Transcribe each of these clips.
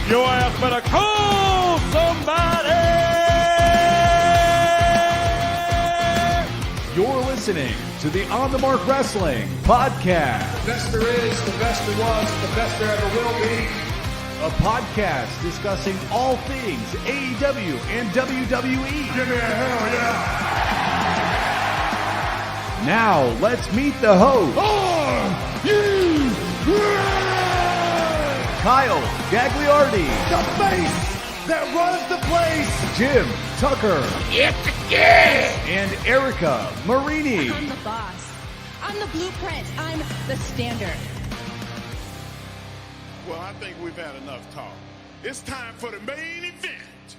Your ass better call somebody! You're listening to the On the Mark Wrestling Podcast. The best there is, the best there was, the best there ever will be. A podcast discussing all things AEW and WWE. Give me a hell yeah! Now, let's meet the host. Kyle Gagliardi. The face that runs the place. Jim Tucker. And Erica Marini. I'm the boss. I'm the blueprint. I'm the standard. Well, I think we've had enough talk. It's time for the main event.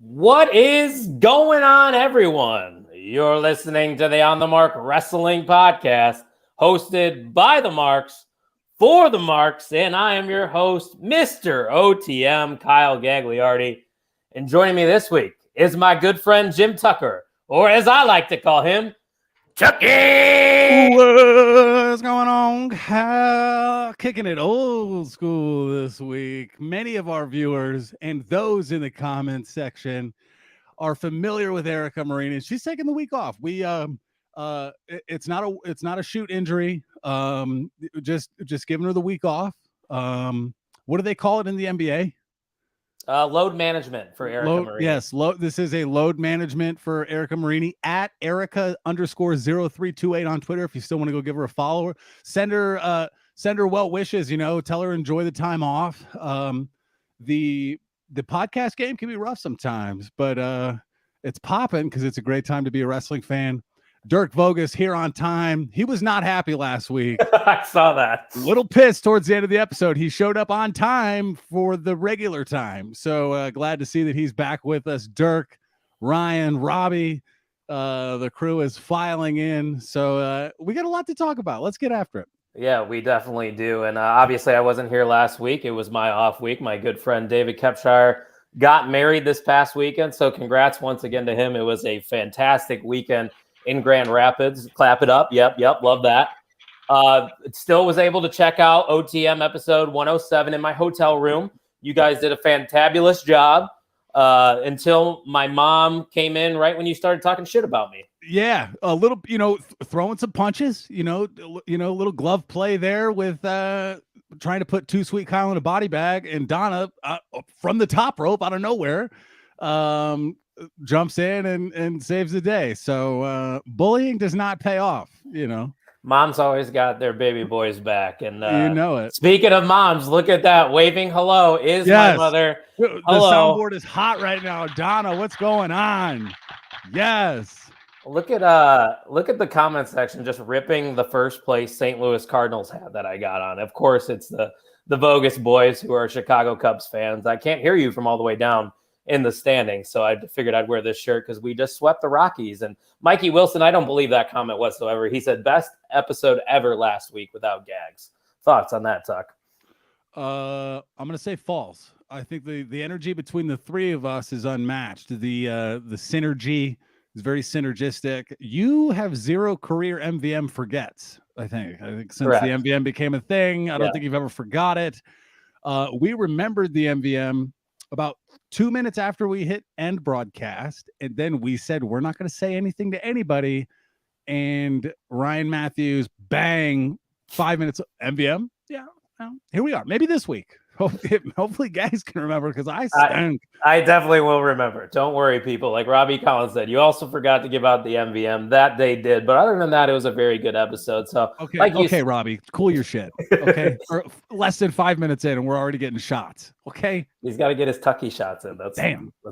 What is going on, everyone? You're listening to the On the Mark Wrestling Podcast, hosted by the Marks, for the Marks, and I am your host, Mr. OTM, Kyle Gagliardi. And joining me this week is my good friend, Jim Tucker, or as I like to call him, Chucky! What's going on? Kicking it old school this week. Many of our viewers and those in the comments section are familiar with Erica Marini. She's taking the week off. It's not a shoot injury. Just giving her the week off. What do they call it in the NBA? Load management for Erica Marini. Yes, this is a load management for Erica Marini at Erica_0328 on Twitter. If you still want to go give her a follower, send her well wishes. Tell her enjoy the time off. The podcast game can be rough sometimes, but it's popping because it's a great time to be a wrestling fan. Dirk Vogus here on time. He was not happy last week. I saw that. A little pissed towards the end of the episode. He showed up on time for the regular time. So glad to see that he's back with us. Dirk, Ryan, Robbie, the crew is filing in. So we got a lot to talk about. Let's get after it. Yeah, we definitely do. And obviously I wasn't here last week. It was my off week. My good friend David Kepshire got married this past weekend. So congrats once again to him. It was a fantastic weekend in Grand Rapids. Clap it up. Yep. Love that. Still was able to check out OTM episode 107 in my hotel room. You guys did a fantabulous job until my mom came in right when you started talking shit about me. Yeah, a little, throwing some punches, little glove play there with trying to put Too Sweet Kyle in a body bag, and Donna from the top rope out of nowhere jumps in and saves the day. So bullying does not pay off, Moms always got their baby boys back. And it. Speaking of moms, look at that. Waving hello is my mother. The soundboard is hot right now. Donna, what's going on? Yes. Look at the comment section just ripping the first place St. Louis Cardinals hat that I got on. Of course, it's the Vogus boys who are Chicago Cubs fans. I can't hear you from all the way down in the standings, so I figured I'd wear this shirt because we just swept the Rockies. And Mikey Wilson, I don't believe that comment whatsoever. He said best episode ever last week without gags. Thoughts on that, Tuck? I'm gonna say false. I think the energy between the three of us is unmatched. The synergy is very synergistic. You have zero career MVM forgets. I think since Correct. the MVM became a thing, I don't think you've ever forgot it. We remembered the MVM about 2 minutes after we hit end broadcast, and then we said we're not going to say anything to anybody. And Ryan Matthews, bang, 5 minutes MVM. Yeah, well, here we are. Maybe this week. Hopefully guys can remember, because I stank. I definitely will remember. Don't worry, people. Like Robbie Collins said, you also forgot to give out the MVM. That they did. But other than that, it was a very good episode. So okay, Robbie, cool your shit. Okay. Less than 5 minutes in and we're already getting shots. Okay. He's got to get his Tucky shots in. That's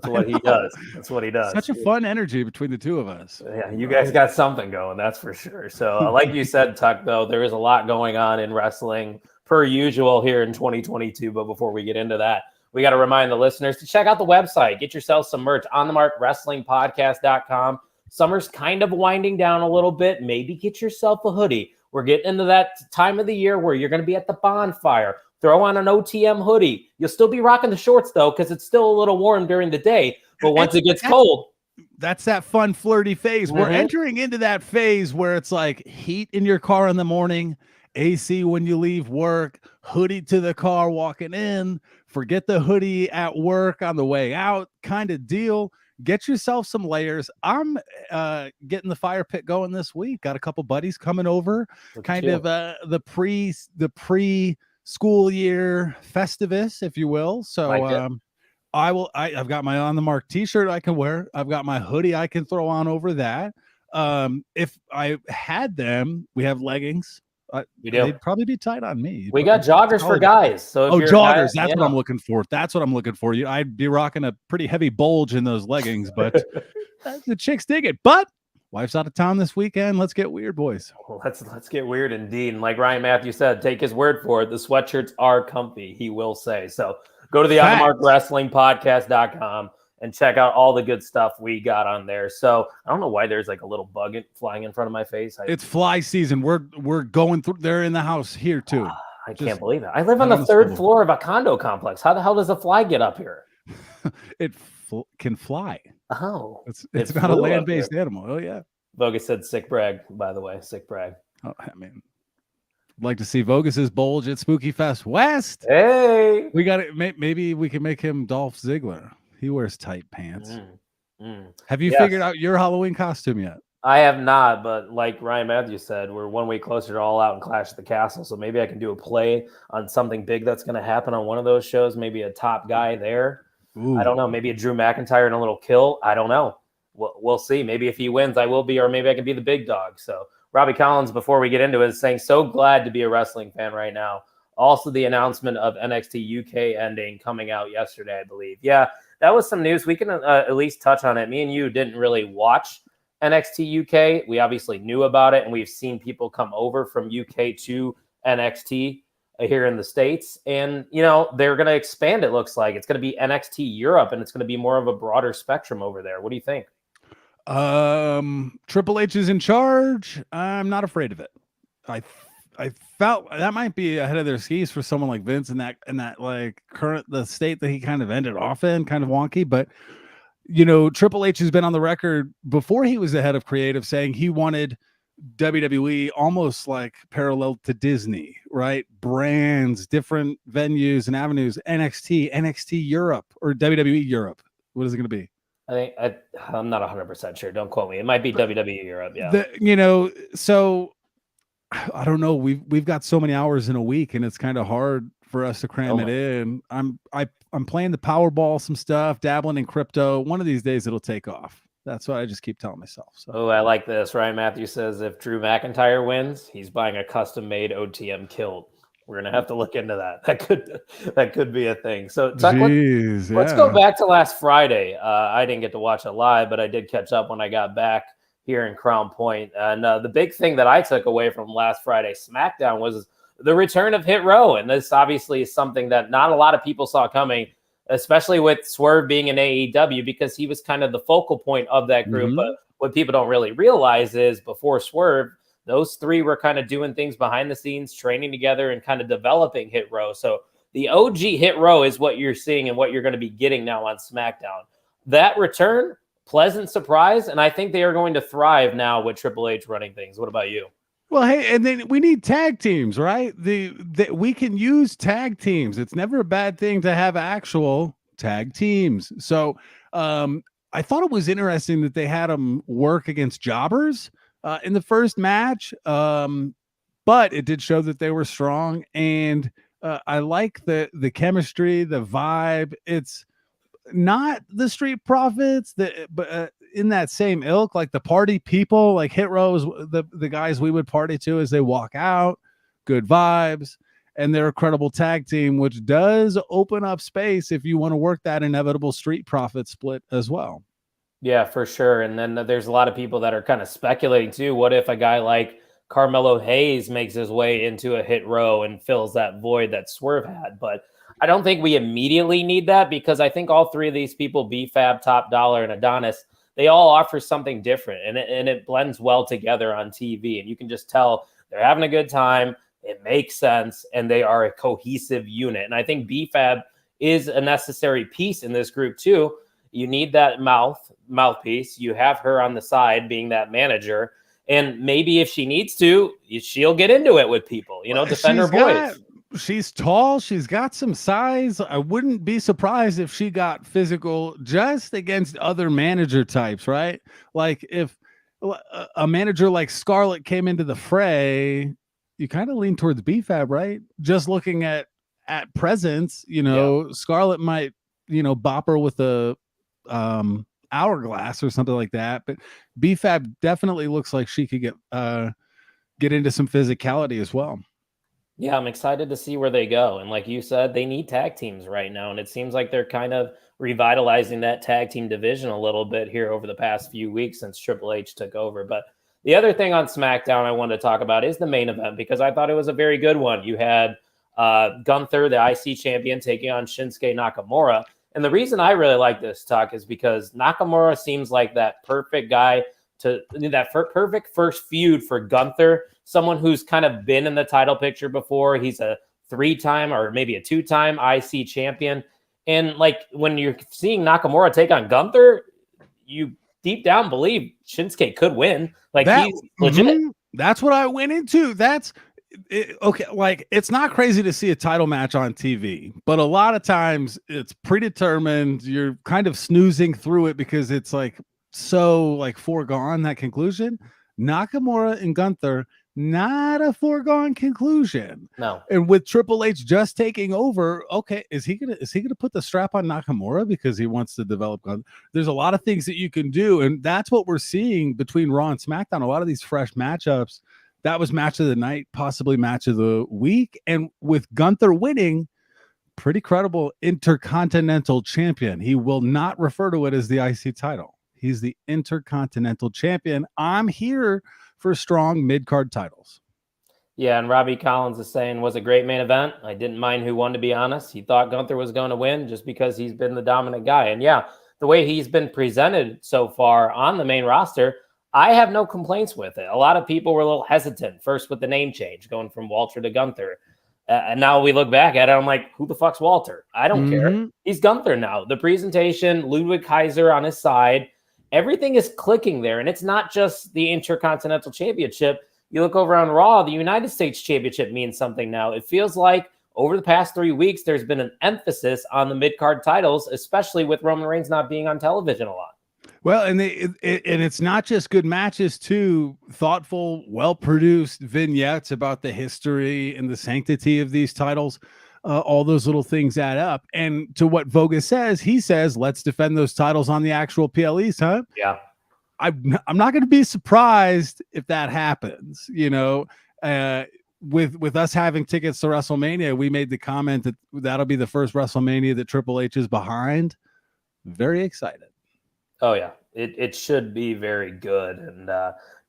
what he does. That's what he does. Such a fun energy between the two of us. Yeah, you guys got something going, that's for sure. So like you said, Tuck, though, there is a lot going on in wrestling per usual here in 2022. But before we get into that, we got to remind the listeners to check out the website. Get yourself some merch on themarkwrestlingpodcast.com. Summer's kind of winding down a little bit. Maybe get yourself a hoodie. We're getting into that time of the year where you're going to be at the bonfire. Throw on an OTM hoodie. You'll still be rocking the shorts, though, because it's still a little warm during the day. But once it gets cold, That's that fun, flirty phase. We're Mhm. entering into that phase where it's like heat in your car in the morning, AC when you leave work, hoodie to the car walking in, forget the hoodie at work on the way out kind of deal. Get yourself some layers. I'm getting the fire pit going this week. Got a couple buddies coming over, Look at kind you. of the pre school year festivus, if you will. So Like it. I've got my On the Mark t-shirt I can wear. I've got my hoodie I can throw on over that. If I had them, we have leggings. We do. They'd probably be tight on me. We but got joggers for guys. So if Oh, you're a guy- joggers. That's yeah. what I'm looking for. That's what I'm looking for. I'd be rocking a pretty heavy bulge in those leggings, but the chicks dig it. But wife's out of town this weekend. Let's get weird, boys. Well, let's get weird indeed. And like Ryan Matthews said, take his word for it. The sweatshirts are comfy, he will say. So go to the Facts. onthemarkwrestlingpodcast.com and check out all the good stuff we got on there. So I don't know why there's like a little bug flying in front of my face. It's fly season. We're going through. They're in the house here too. I can't believe it. I live on the Noticeable. third floor of a condo complex. How the hell does a fly get up here? It can fly. Oh, It's It not a flew up land-based animal. Oh yeah. Vogus said sick brag, by the way. Sick brag. Oh, I mean, I'd like to see Vogus's bulge at Spooky Fest West. Hey. We got it. Maybe we can make him Dolph Ziggler. He wears tight pants. Have you Yes. figured out your Halloween costume yet? I have not, but like Ryan Matthews said, we're 1 week closer to All Out and Clash at the Castle. So maybe I can do a play on something big that's going to happen on one of those shows. Maybe a top guy there. Ooh. I don't know. Maybe a Drew McIntyre and a little kill. I don't know. We'll see. Maybe if he wins, I will be, or maybe I can be the big dog. So Robbie Collins, before we get into it, is saying, so glad to be a wrestling fan right now. Also, the announcement of NXT UK ending coming out yesterday, I believe. Yeah, that was some news. We can at least touch on it. Me and you didn't really watch NXT UK. We obviously knew about it, and we've seen people come over from UK to NXT here in the States. And, you know, they're going to expand, it looks like. It's going to be NXT Europe, and it's going to be more of a broader spectrum over there. What do you think? Triple H is in charge. I'm not afraid of it. I felt that might be ahead of their skis for someone like Vince in that like the state that he kind of ended off in, kind of wonky. But you know, Triple H has been on the record before he was the head of creative saying he wanted WWE almost like parallel to Disney, right? Brands, different venues and avenues. NXT Europe, or WWE Europe. What is it going to be? I'm not 100% sure. Don't quote me. It might be WWE Europe. Yeah. You know, so I don't know. We've got so many hours in a week, and it's kind of hard for us to cram it in. I'm playing the Powerball, some stuff, dabbling in crypto. One of these days it'll take off. That's what I just keep telling myself. So. Oh, I like this. Ryan Matthews says if Drew McIntyre wins, he's buying a custom-made OTM kilt. We're gonna have to look into that. That could be a thing. So Tuck, let's go back to last Friday. I didn't get to watch it live, but I did catch up when I got back here in Crown Point. And the big thing that I took away from last Friday's SmackDown was the return of Hit Row. And this obviously is something that not a lot of people saw coming, especially with Swerve being in AEW, because he was kind of the focal point of that group. Mm-hmm. But what people don't really realize is before Swerve, those three were kind of doing things behind the scenes, training together and kind of developing Hit Row. So the OG Hit Row is what you're seeing and what you're going to be getting now on SmackDown. That return, pleasant surprise, and I think they are going to thrive now with Triple H running things. What about you? Well, hey, and then we need tag teams, right? We can use tag teams. It's never a bad thing to have actual tag teams. So I thought it was interesting that they had them work against jobbers in the first match, but it did show that they were strong, and I like the chemistry, the vibe. It's not the Street Profits, but in that same ilk, like the party people, like Hit Row is the guys we would party to as they walk out. Good vibes, and they're a credible tag team, which does open up space if you want to work that inevitable Street Profit split as well. Yeah, for sure. And then there's a lot of people that are kind of speculating too. What if a guy like Carmelo Hayes makes his way into a Hit Row and fills that void that Swerve had? But I don't think we immediately need that, because I think all three of these people, B-Fab, Top Dollar, and Adonis, they all offer something different, and it blends well together on TV. And you can just tell they're having a good time. It makes sense, and they are a cohesive unit. And I think B-Fab is a necessary piece in this group too. You need that mouthpiece. You have her on the side being that manager. And maybe if she needs to, she'll get into it with people, defend her voice. She's tall. She's got some size. I wouldn't be surprised if she got physical just against other manager types, right? Like if a manager like Scarlett came into the fray, you kind of lean towards BFAB, right? Just looking at presence, Scarlett might, bop her with a hourglass or something like that. But BFAB definitely looks like she could get into some physicality as well. Yeah, I'm excited to see where they go. And like you said, they need tag teams right now. And it seems like they're kind of revitalizing that tag team division a little bit here over the past few weeks since Triple H took over. But the other thing on SmackDown I wanted to talk about is the main event, because I thought it was a very good one. You had Gunther, the IC champion, taking on Shinsuke Nakamura. And the reason I really like this, Tuck, is because Nakamura seems like that perfect guy perfect first feud for Gunther, someone who's kind of been in the title picture before. He's a 3-time or maybe a 2-time IC champion. And like when you're seeing Nakamura take on Gunther, you deep down believe Shinsuke could win. Like he's legit. That's what I went into. Okay, like it's not crazy to see a title match on TV, but a lot of times it's predetermined. You're kind of snoozing through it because it's like so like foregone, that conclusion. Nakamura and Gunther, not a foregone conclusion. No. And with Triple H just taking over, okay, is he gonna put the strap on Nakamura because he wants to develop Gunther? There's a lot of things that you can do, and that's what we're seeing between Raw and SmackDown. A lot of these fresh matchups. That was match of the night, possibly match of the week. And with Gunther winning, pretty credible Intercontinental Champion. He will not refer to it as the IC title. He's the Intercontinental Champion. I'm here for strong mid-card titles. Yeah, and Robbie Collins is saying, was a great main event. I didn't mind who won, to be honest. He thought Gunther was going to win just because he's been the dominant guy. And yeah, the way he's been presented so far on the main roster, I have no complaints with it. A lot of people were a little hesitant first with the name change, going from Walter to Gunther. And now we look back at it, I'm like, who the fuck's Walter? I don't care. He's Gunther now. The presentation, Ludwig Kaiser on his side, everything is clicking there. And it's not just the Intercontinental Championship. You look over on Raw, the United States Championship means something now. It feels like over the past 3 weeks, there's been an emphasis on the mid-card titles, especially with Roman Reigns not being on television a lot. Well, and it's not just good matches, too. Thoughtful, well-produced vignettes about the history and the sanctity of these titles. All those little things add up. And to what Vogus says, he says, let's defend those titles on the actual PLEs, huh? Yeah. I'm not going to be surprised if that happens. With us having tickets to WrestleMania, we made the comment that that'll be the first WrestleMania that Triple H is behind. Very excited. Oh, yeah, it should be very good. And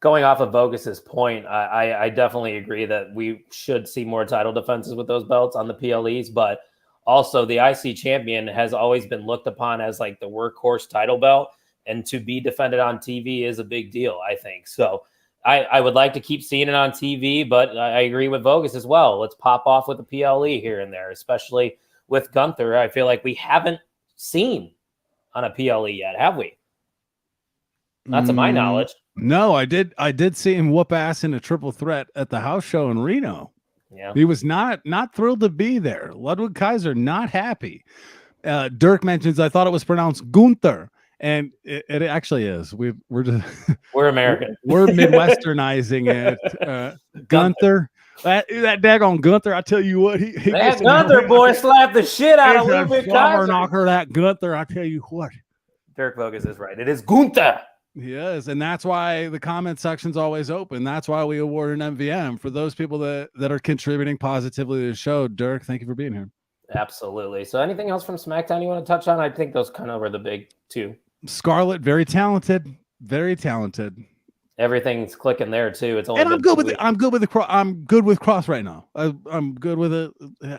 going off of Vogus's point, I definitely agree that we should see more title defenses with those belts on the PLEs. But also the IC champion has always been looked upon as like the workhorse title belt. And to be defended on TV is a big deal, I think. So I would like to keep seeing it on TV, but I agree with Vogus as well. Let's pop off with a PLE here and there, especially with Gunther. I feel like we haven't seen on a PLE yet, have we? Not to my knowledge. No, I did see him whoop ass in a triple threat at the house show in Reno. Yeah, he was not thrilled to be there. Ludwig Kaiser not happy. Dirk mentions I thought it was pronounced Gunther, and it actually is. We're American. We're Midwesternizing it. Gunther. That daggone Gunther, I tell you what, he that Gunther boy slapped the shit out of Ludwig Kaiser. Knocker, that Gunther, I tell you what. Dirk Vogus is right. It is Gunther. Yes, and that's why the comment section's always open. That's why we award an MVM for those people that are contributing positively to the show. Dirk, thank you for being here. Absolutely. So anything else from SmackDown you want to touch on? I think those kind of were the big two. Scarlett, very talented. Very talented. Everything's clicking there too. It's only and I'm good with it. I'm good with Cross right now. I'm good with it.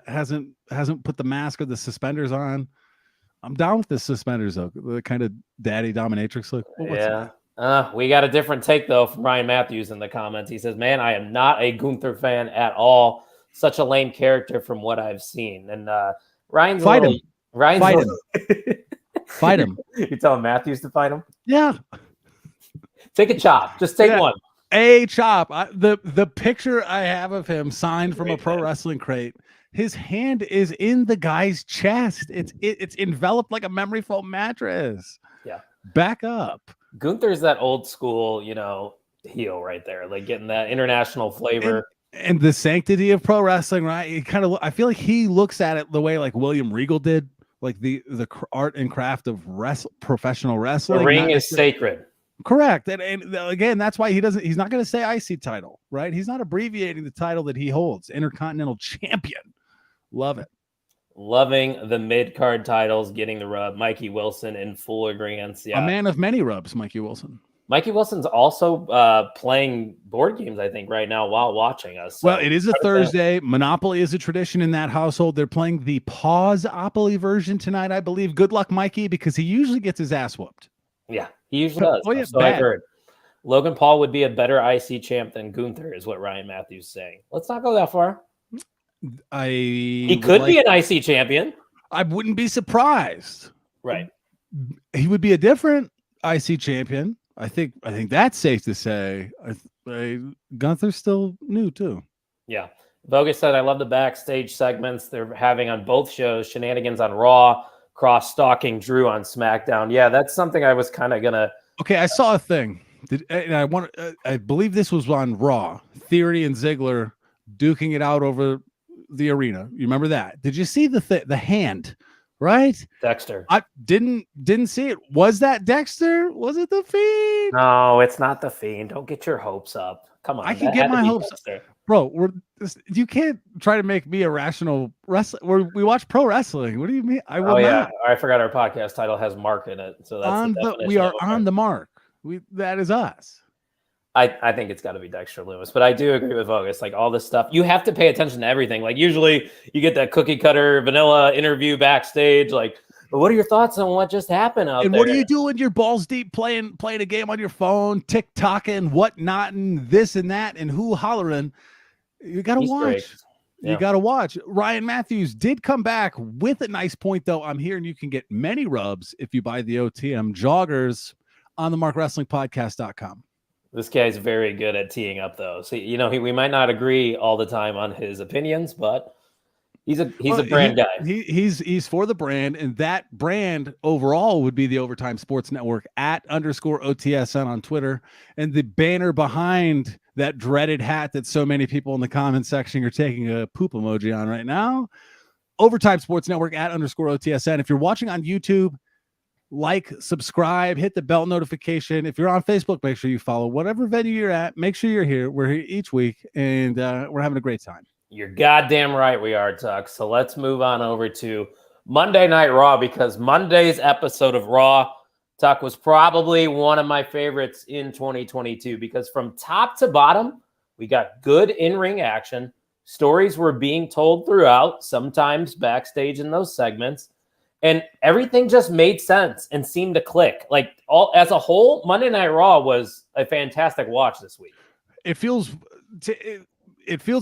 Hasn't put the mask or the suspenders on. I'm down with the suspenders though. The kind of daddy dominatrix look. Yeah. We got a different take though from Ryan Matthews in the comments. He says, "Man, I am not a Gunther fan at all. Such a lame character from what I've seen." And Ryan's fight him. Ryan's fight him. Fight him. You telling Matthews to fight him? Yeah. Take a chop. Just take one. A chop. The picture I have of him signed from a pro wrestling crate. His hand is in the guy's chest. It's enveloped like a memory foam mattress. Yeah. Back up. Gunther's that old school, heel right there, like getting that international flavor. And the sanctity of pro wrestling, right? I feel like he looks at it the way like William Regal did, like the art and craft of professional wrestling. The ring is sacred. Correct. And again, that's why he's not going to say IC title, right? He's not abbreviating the title that he holds, Intercontinental Champion. Love it. Loving the mid-card titles, getting the rub. Mikey Wilson in full agreement. Yeah. A man of many rubs, Mikey Wilson. Mikey Wilson's also playing board games, I think, right now while watching us. So well, it is a Thursday. Monopoly is a tradition in that household. They're playing the Pause-opoly version tonight, I believe. Good luck, Mikey, because he usually gets his ass whooped. Yeah, he usually does. Oh, yeah, so I heard. Logan Paul would be a better IC champ than Gunther, is what Ryan Matthews is saying. Let's not go that far. He could be an IC champion. I wouldn't be surprised. Right. He would be a different IC champion. I think that's safe to say. Gunther's still new too. Yeah. Bogus said, I love the backstage segments they're having on both shows. Shenanigans on Raw, cross-stalking Drew on SmackDown. Yeah, that's something I was kind of gonna. Okay, I saw a thing. I believe this was on Raw. Theory and Ziggler duking it out over the arena. You remember that? Did you see the hand? Right? Dexter. I didn't see it. Was that Dexter? Was it the Fiend? No, it's not the Fiend. Don't get your hopes up. Come on. I can get my hopes up. Bro, you can't try to make me a rational wrestler. We watch pro wrestling. What do you mean? I will not. I forgot our podcast title has Mark in it. So that's we are on the mark. That is us. I think it's got to be Dexter Loomis, but I do agree with Vogus. Like all this stuff, you have to pay attention to everything. Like usually you get that cookie cutter vanilla interview backstage. Like, what are your thoughts on what just happened out there? And what are you doing? Your balls deep playing a game on your phone, TikToking, whatnot, and this and that, and who hollering. You got to watch. Yeah. You got to watch. Ryan Matthews did come back with a nice point, though. I'm hearing you can get many rubs if you buy the OTM joggers on the markwrestlingpodcast.com. This guy's very good at teeing up, though. So we might not agree all the time on his opinions, but he's a brand guy. He's for the brand, and that brand overall would be the Overtime Sports Network @_OTSN on Twitter, and the banner behind that dreaded hat that so many people in the comment section are taking a poop emoji on right now. Overtime Sports Network @_OTSN. If you're watching on YouTube, like, subscribe, hit the bell notification. If you're on Facebook, make sure you follow whatever venue you're at. Make sure you're here. We're here each week, and we're having a great time. You're goddamn right we are, Tuck. So let's move on over to Monday Night Raw, because Monday's episode of Raw, Tuck, was probably one of my favorites in 2022, because from top to bottom, we got good in-ring action. Stories were being told throughout, sometimes backstage in those segments. And everything just made sense and seemed to click. Like all as a whole, Monday Night Raw was a fantastic watch this week. It feels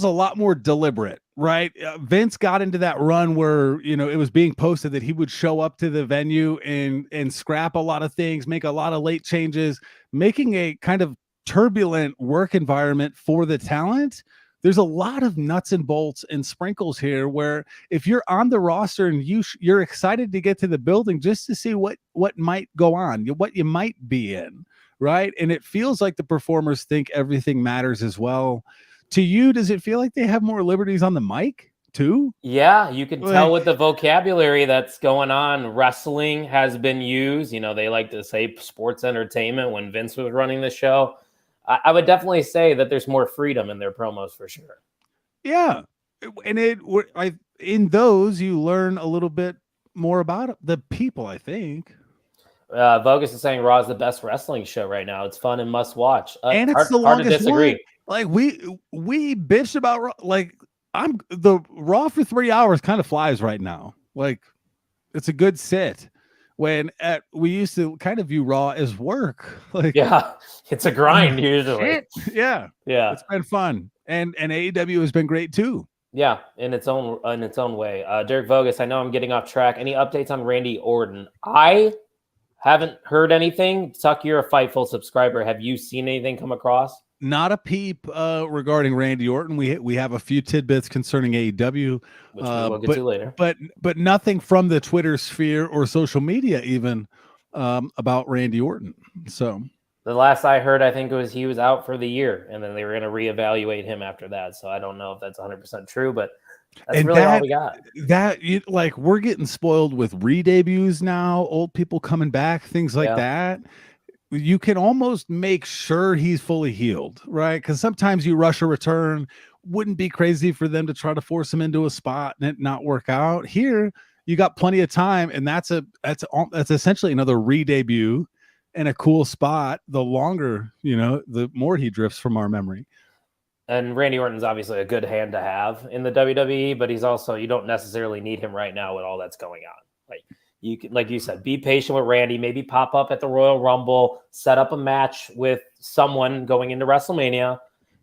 a lot more deliberate, right? Vince got into that run where, it was being posted that he would show up to the venue and scrap a lot of things, make a lot of late changes, making a kind of turbulent work environment for the talent. There's a lot of nuts and bolts and sprinkles here where if you're on the roster and you're excited to get to the building just to see what might go on, what you might be in, right? And it feels like the performers think everything matters as well. To you, does it feel like they have more liberties on the mic too? Yeah, you can tell with the vocabulary that's going on. Wrestling has been used. They like to say sports entertainment when Vince was running the show. I would definitely say that there's more freedom in their promos for sure. Yeah. And in those, you learn a little bit more about the people, I think. Vogus is saying Raw is the best wrestling show right now. It's fun and must watch. And it's the longest to disagree. One. Like we bitched about the Raw for 3 hours kind of flies right now. Like it's a good sit. When we used to kind of view Raw as work. Like, yeah, it's a grind usually. Yeah. It's been fun. And AEW has been great too. Yeah, in its own way. Derek Vogus, I know I'm getting off track. Any updates on Randy Orton? I Haven't heard anything. Tuck, you're a Fightful subscriber. Have you seen anything come across? Not a peep regarding Randy Orton. We have a few tidbits concerning AEW, Which we will get to later. But nothing from the Twitter sphere or social media even about Randy Orton. So the last I heard, I think it was he was out for the year, and then they were going to reevaluate him after that. So I don't know if that's 100% true, but that's really all we got. Like we're getting spoiled with re-debuts now, old people coming back, things like that. You can almost make sure he's fully healed, right? Because sometimes you rush a return. Wouldn't be crazy for them to try to force him into a spot and it not work out. Here, you got plenty of time, and that's essentially another re-debut and a cool spot. The longer, the more he drifts from our memory. And Randy Orton's obviously a good hand to have in the WWE, but he's also, you don't necessarily need him right now with all that's going on. You can, like you said, be patient with Randy, maybe pop up at the Royal Rumble, set up a match with someone going into WrestleMania,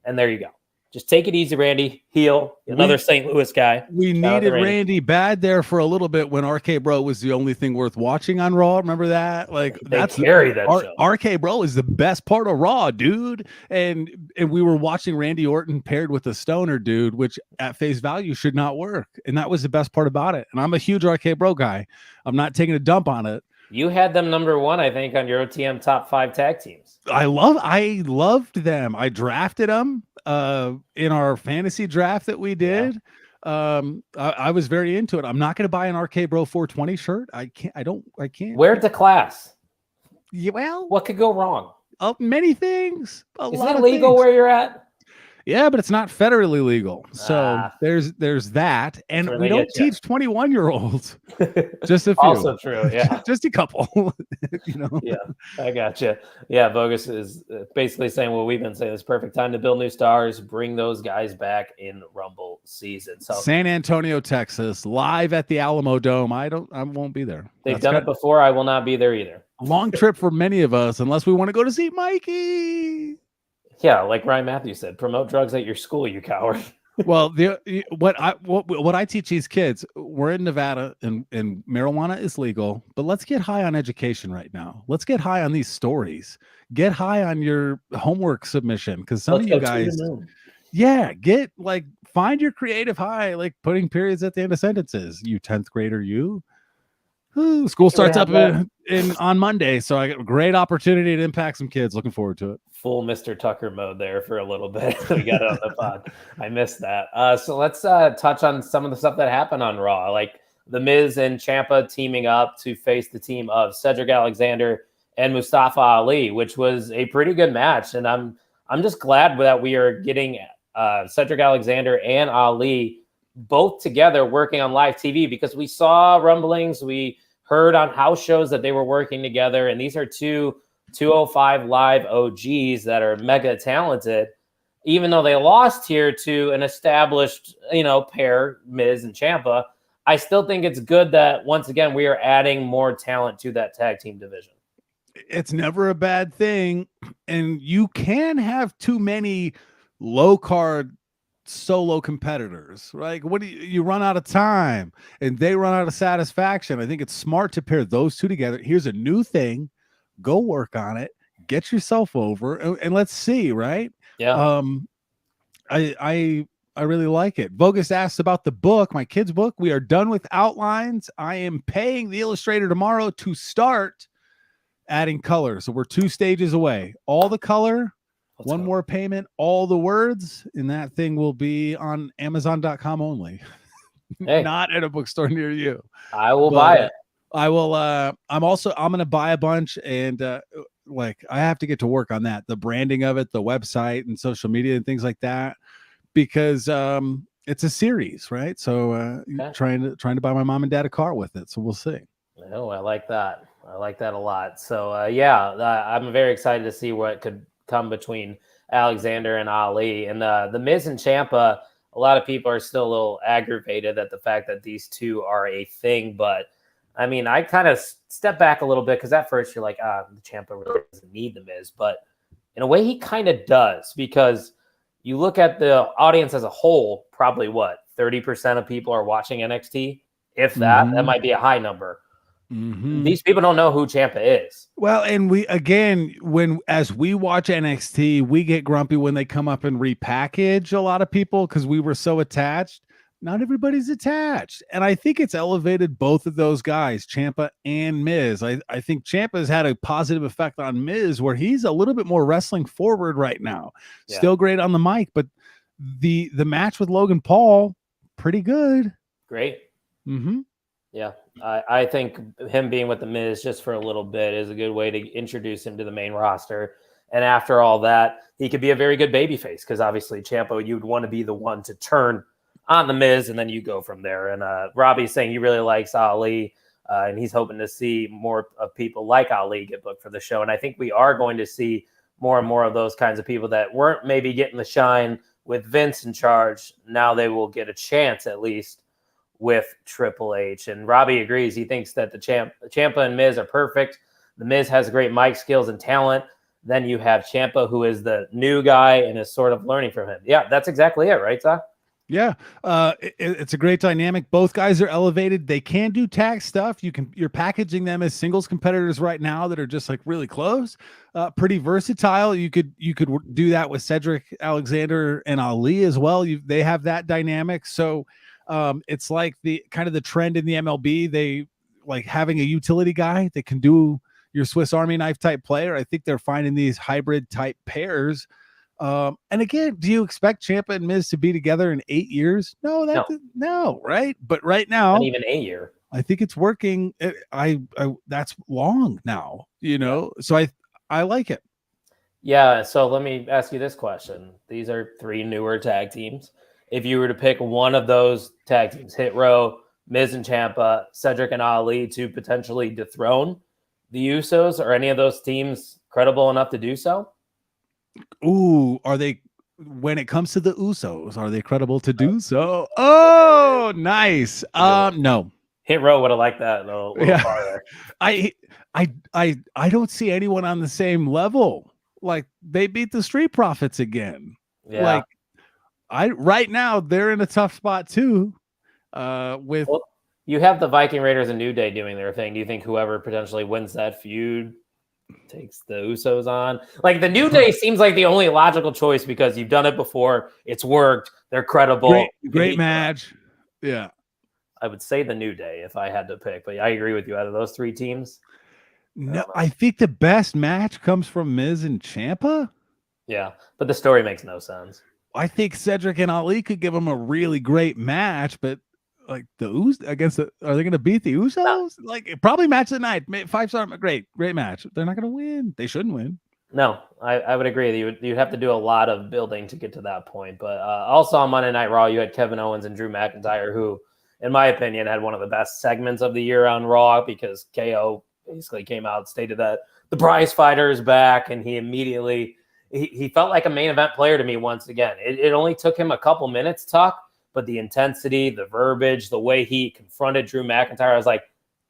and there you go. Just take it easy, Randy. Heel, another St. Louis guy. We needed Randy bad there for a little bit when RK Bro was the only thing worth watching on Raw. Remember that? Like that's carry that show. RK Bro is the best part of Raw, dude. And we were watching Randy Orton paired with a stoner dude, which at face value should not work. And that was the best part about it. And I'm a huge RK Bro guy. I'm not taking a dump on it. You had them number one, I think, on your OTM top 5 tag teams. I loved them. I drafted them in our fantasy draft that we did. I was very into it. I'm not going to buy an RK Bro 420 shirt. I can't. Wear it to class. Yeah, well, what could go wrong? Many things. Is it legal where you're at? Yeah, but it's not federally legal. So there's that. And we don't teach 21-year-olds. Just a few. Also true, yeah. Just a couple. Yeah, I gotcha. Yeah, Bogus is basically saying what we've been saying. It's perfect time to build new stars, bring those guys back in Rumble season. So San Antonio, Texas, live at the Alamo Dome. I won't be there. They've done it before. I will not be there either. Long trip for many of us, unless we want to go to see Mikey. Yeah, like Ryan Matthews said, promote drugs at your school, you coward. Well, what I teach these kids, we're in Nevada and marijuana is legal, but let's get high on education right now. Let's get high on these stories. Get high on your homework submission, because some of you guys, find your creative high, like putting periods at the end of sentences. You 10th grader, you. Ooh, school starts up on Monday, so I got a great opportunity to impact some kids. Looking forward to it. Full Mr. Tucker mode there for a little bit. We got it on the pod. I missed that. So let's touch on some of the stuff that happened on Raw, like The Miz and Ciampa teaming up to face the team of Cedric Alexander and Mustafa Ali, which was a pretty good match. And I'm just glad that we are getting Cedric Alexander and Ali both together working on live TV, because we saw rumblings, we heard on house shows that they were working together, and these are two 205 live OGs that are mega talented. Even though they lost here to an established, pair, Miz and Ciampa, I still think it's good that once again we are adding more talent to that tag team division. It's never a bad thing, and you can have too many low card solo competitors, right? What do you run out of time and they run out of satisfaction? I think it's smart to pair those two together. Here's a new thing. Go work on it. Get yourself over, and let's see, right? Yeah. I really like it. Bogus asked about the book, my kid's book. We are done with outlines. I am paying the illustrator tomorrow to start adding color. So we're 2 stages away. All the color, one more payment, all the words, and that thing will be on Amazon.com only. Hey, not at a bookstore near you. I will buy it. I will. I'm going to buy a bunch, and I have to get to work on that, the branding of it, the website and social media and things like that, because it's a series, right? So trying to buy my mom and dad a car with it. So we'll see. Oh, I like that. I like that a lot. So I'm very excited to see what could come between Alexander and Ali. And the Miz and Ciampa, a lot of people are still a little aggravated at the fact that these two are a thing, but I mean, I kind of step back a little bit, because at first you're like, the Ciampa really doesn't need the Miz, but in a way he kind of does, because you look at the audience as a whole, probably 30% of people are watching NXT, if that. That might be a high number. These people don't know who Ciampa is. Well, and as we watch NXT, we get grumpy when they come up and repackage a lot of people because we were so attached. Not everybody's attached. And I think it's elevated both of those guys, Ciampa and Miz. I think Ciampa's had a positive effect on Miz where he's a little bit more wrestling forward right now. Yeah. Still great on the mic, but the match with Logan Paul, pretty good. Great. Yeah. I think him being with the Miz just for a little bit is a good way to introduce him to the main roster. And after all that, he could be a very good babyface because obviously Ciampa, you'd want to be the one to turn on the Miz, and then you go from there. And Robbie's saying he really likes Ali, and he's hoping to see more of people like Ali get booked for the show. And I think we are going to see more and more of those kinds of people that weren't maybe getting the shine with Vince in charge. Now they will get a chance at least with Triple H. And Robbie agrees. He thinks that the Ciampa and Miz are perfect. The Miz has great mic skills and talent. Then you have Ciampa, who is the new guy and is sort of learning from him. Yeah, that's exactly it, right, Zach? Yeah, it's a great dynamic. Both guys are elevated. They can do tag stuff. You're packaging them as singles competitors right now that are just like really close, pretty versatile. You could do that with Cedric Alexander and Ali as well. They have that dynamic. So it's like the kind of the trend in the MLB. They like having a utility guy that can do your Swiss Army knife type player. I think they're finding these hybrid type pairs. And again, do you expect Ciampa and Miz to be together in 8 years? No, right? But right now, not even a year. I think it's working. That's long now, So I like it. Yeah. So let me ask you this question: these are 3 newer tag teams. If you were to pick one of those tag teams, Hit Row, Miz and Ciampa, Cedric and Ali, to potentially dethrone the Usos, are any of those teams credible enough to do so? Ooh, are they, when it comes to the Usos, are they credible to do so? Oh, nice. No. Hit Row would have liked that a little farther. I don't see anyone on the same level. Like they beat the Street Profits again. Yeah. Like right now they're in a tough spot too. You have the Viking Raiders and New Day doing their thing. Do you think whoever potentially wins that feud takes the Usos on? Like the New Day seems like the only logical choice because you've done it before. It's worked. They're credible. Great match. Yeah. I would say the New Day if I had to pick, but I agree with you. Out of those 3 teams, no, I think the best match comes from Miz and Ciampa. Yeah, but the story makes no sense. I think Cedric and Ali could give them a really great match, but like the Usos are they going to beat the Usos? No. Like probably match of the night, 5-star, great match. They're not going to win. They shouldn't win. No, I would agree. You'd have to do a lot of building to get to that point. But also on Monday Night Raw, you had Kevin Owens and Drew McIntyre, who, in my opinion, had one of the best segments of the year on Raw because KO basically came out and stated that the prize fighter is back, and he immediately he felt like a main event player to me once again. It only took him a couple minutes to talk, but the intensity, the verbiage, the way he confronted Drew McIntyre, I was like,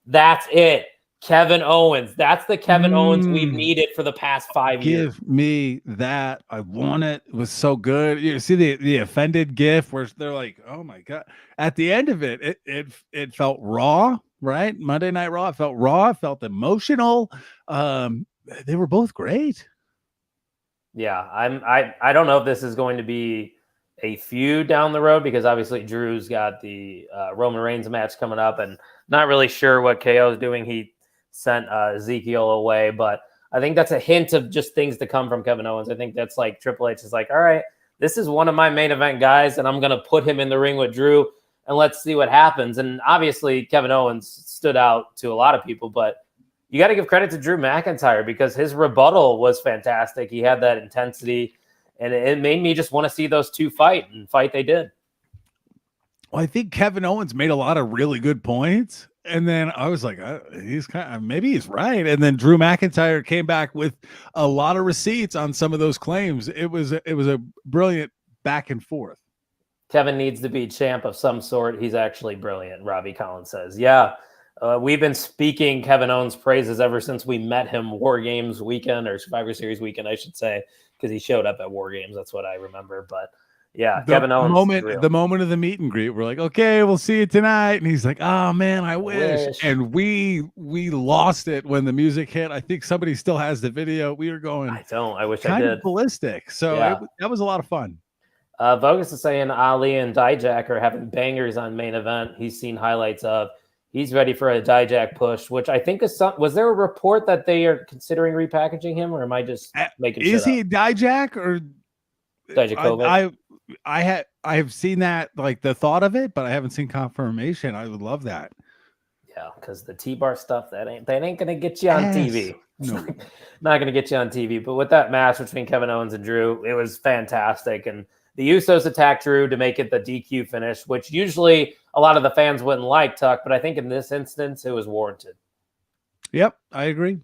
that's it. Kevin Owens. That's the Kevin Owens we've needed for the past 5 years. Give me that. I want it. It was so good. You see the offended gif where they're like, oh my God. At the end of it, it felt raw, right? Monday Night Raw. It felt raw. It felt emotional. They were both great. Yeah. I don't know if this is going to be a feud down the road because obviously Drew's got the Roman Reigns match coming up and not really sure what KO is doing. He sent Ezekiel away, but I think that's a hint of just things to come from Kevin Owens. I think that's like Triple H is like, all right, this is one of my main event guys and I'm going to put him in the ring with Drew and let's see what happens. And obviously Kevin Owens stood out to a lot of people, but you got to give credit to Drew McIntyre because his rebuttal was fantastic. He had that intensity. And it made me just want to see those two fight, and fight they did. Well, I think Kevin Owens made a lot of really good points. And then I was like, he's kind of, maybe he's right. And then Drew McIntyre came back with a lot of receipts on some of those claims. It was a brilliant back and forth. Kevin needs to be champ of some sort. He's actually brilliant, Robbie Collins says. Yeah, we've been speaking Kevin Owens' praises ever since we met him War Games weekend, or Survivor Series weekend, I should say, because he showed up at War Games. That's what I remember. But Yeah, Kevin Owens. The moment of the meet and greet, we're like, okay, we'll see you tonight. And he's like, oh man, I wish. And we lost it when the music hit. I think somebody still has the video. We were going, I wish I kind did. of ballistic. So that was a lot of fun. Vogus is saying Ali and Dijak are having bangers on main event. He's seen highlights of. He's ready for a Dijak push, which I think is was there a report that they are considering repackaging him, or am I just making shit up? Is he Dijak or Dijakovic? I have seen that, like the thought of it, but I haven't seen confirmation. I would love that. Yeah, because the T-bar stuff that ain't gonna get you on TV. No, not gonna get you on TV. But with that match between Kevin Owens and Drew, it was fantastic. And the Usos attacked Drew to make it the DQ finish, which usually a lot of the fans wouldn't like, Tuck. But I think in this instance, it was warranted. Yep, I agree.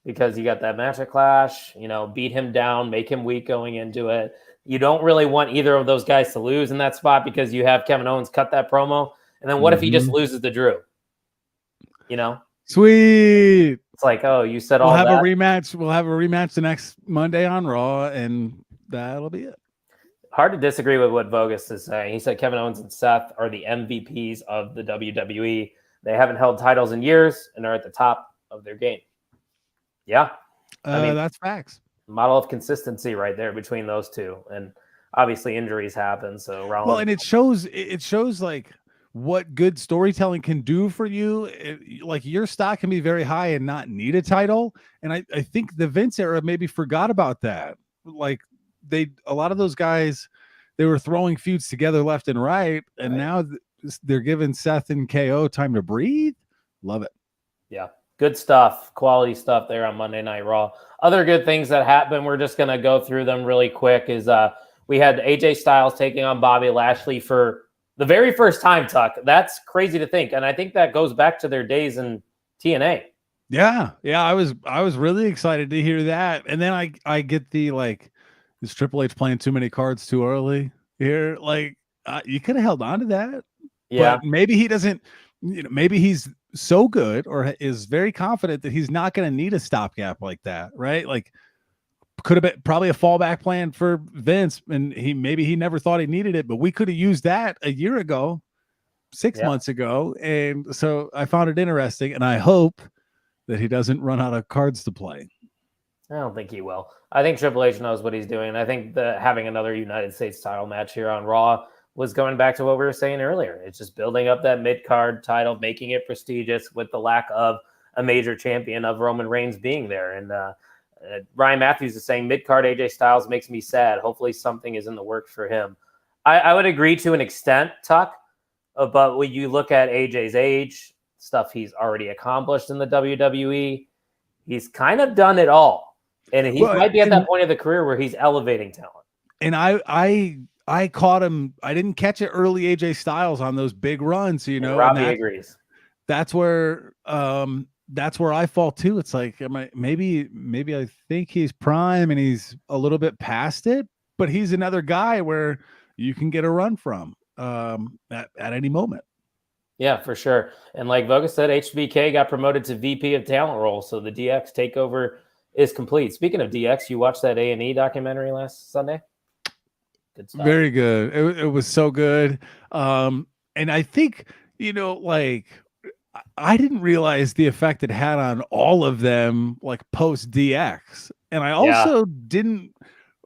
Because you got that match at Clash, beat him down, make him weak going into it. You don't really want either of those guys to lose in that spot because you have Kevin Owens cut that promo. And then what if he just loses to Drew? Sweet. It's like, oh, you said all that. We'll have a rematch the next Monday on Raw, and that'll be it. Hard to disagree with what Vogus is saying. He said Kevin Owens and Seth are the MVPs of the WWE. They haven't held titles in years and are at the top of their game. Yeah. That's facts. Model of consistency right there between those two. And obviously injuries happen. So Rollins, and it shows like what good storytelling can do for you. Like your stock can be very high and not need a title. And I think the Vince era maybe forgot about that. Like a lot of those guys, they were throwing feuds together left and right. And now they're giving Seth and KO time to breathe. Love it. Yeah. Good stuff, quality stuff there on Monday Night Raw. Other good things that happened, we're just going to go through them really quick, is we had AJ Styles taking on Bobby Lashley for the very first time, Tuck. That's crazy to think. And I think that goes back to their days in TNA. Yeah. I was really excited to hear that. And then I get the, like, is Triple H playing too many cards too early here? Like, you could have held on to that. Yeah. But maybe he doesn't, maybe he's so good or is very confident that he's not going to need a stopgap like that, right? Like, could have been probably a fallback plan for Vince, and he never thought he needed it, but we could have used that a year ago, 6 months ago. And so I found it interesting, and I hope that he doesn't run out of cards to play. I don't think he will. I think Triple H knows what he's doing. I think that having another United States title match here on Raw was going back to what we were saying earlier. It's just building up that mid-card title, making it prestigious with the lack of a major champion of Roman Reigns being there. And Ryan Matthews is saying mid-card AJ Styles makes me sad. Hopefully something is in the works for him. I would agree to an extent, Tuck, but when you look at AJ's age, stuff he's already accomplished in the WWE, he's kind of done it all. And he might be at that point of the career where he's elevating talent. And I caught him. I didn't catch it early AJ Styles on those big runs, Robbie agrees. That's where I fall too. It's like, maybe I think he's prime and he's a little bit past it, but he's another guy where you can get a run from at any moment. Yeah, for sure. And like Vogus said, HBK got promoted to VP of talent role. So the DX takeover is complete. Speaking of DX, you watched that A&E documentary last Sunday? Good stuff. Very good. It was so good. And I think, I didn't realize the effect it had on all of them, like post DX. And I also didn't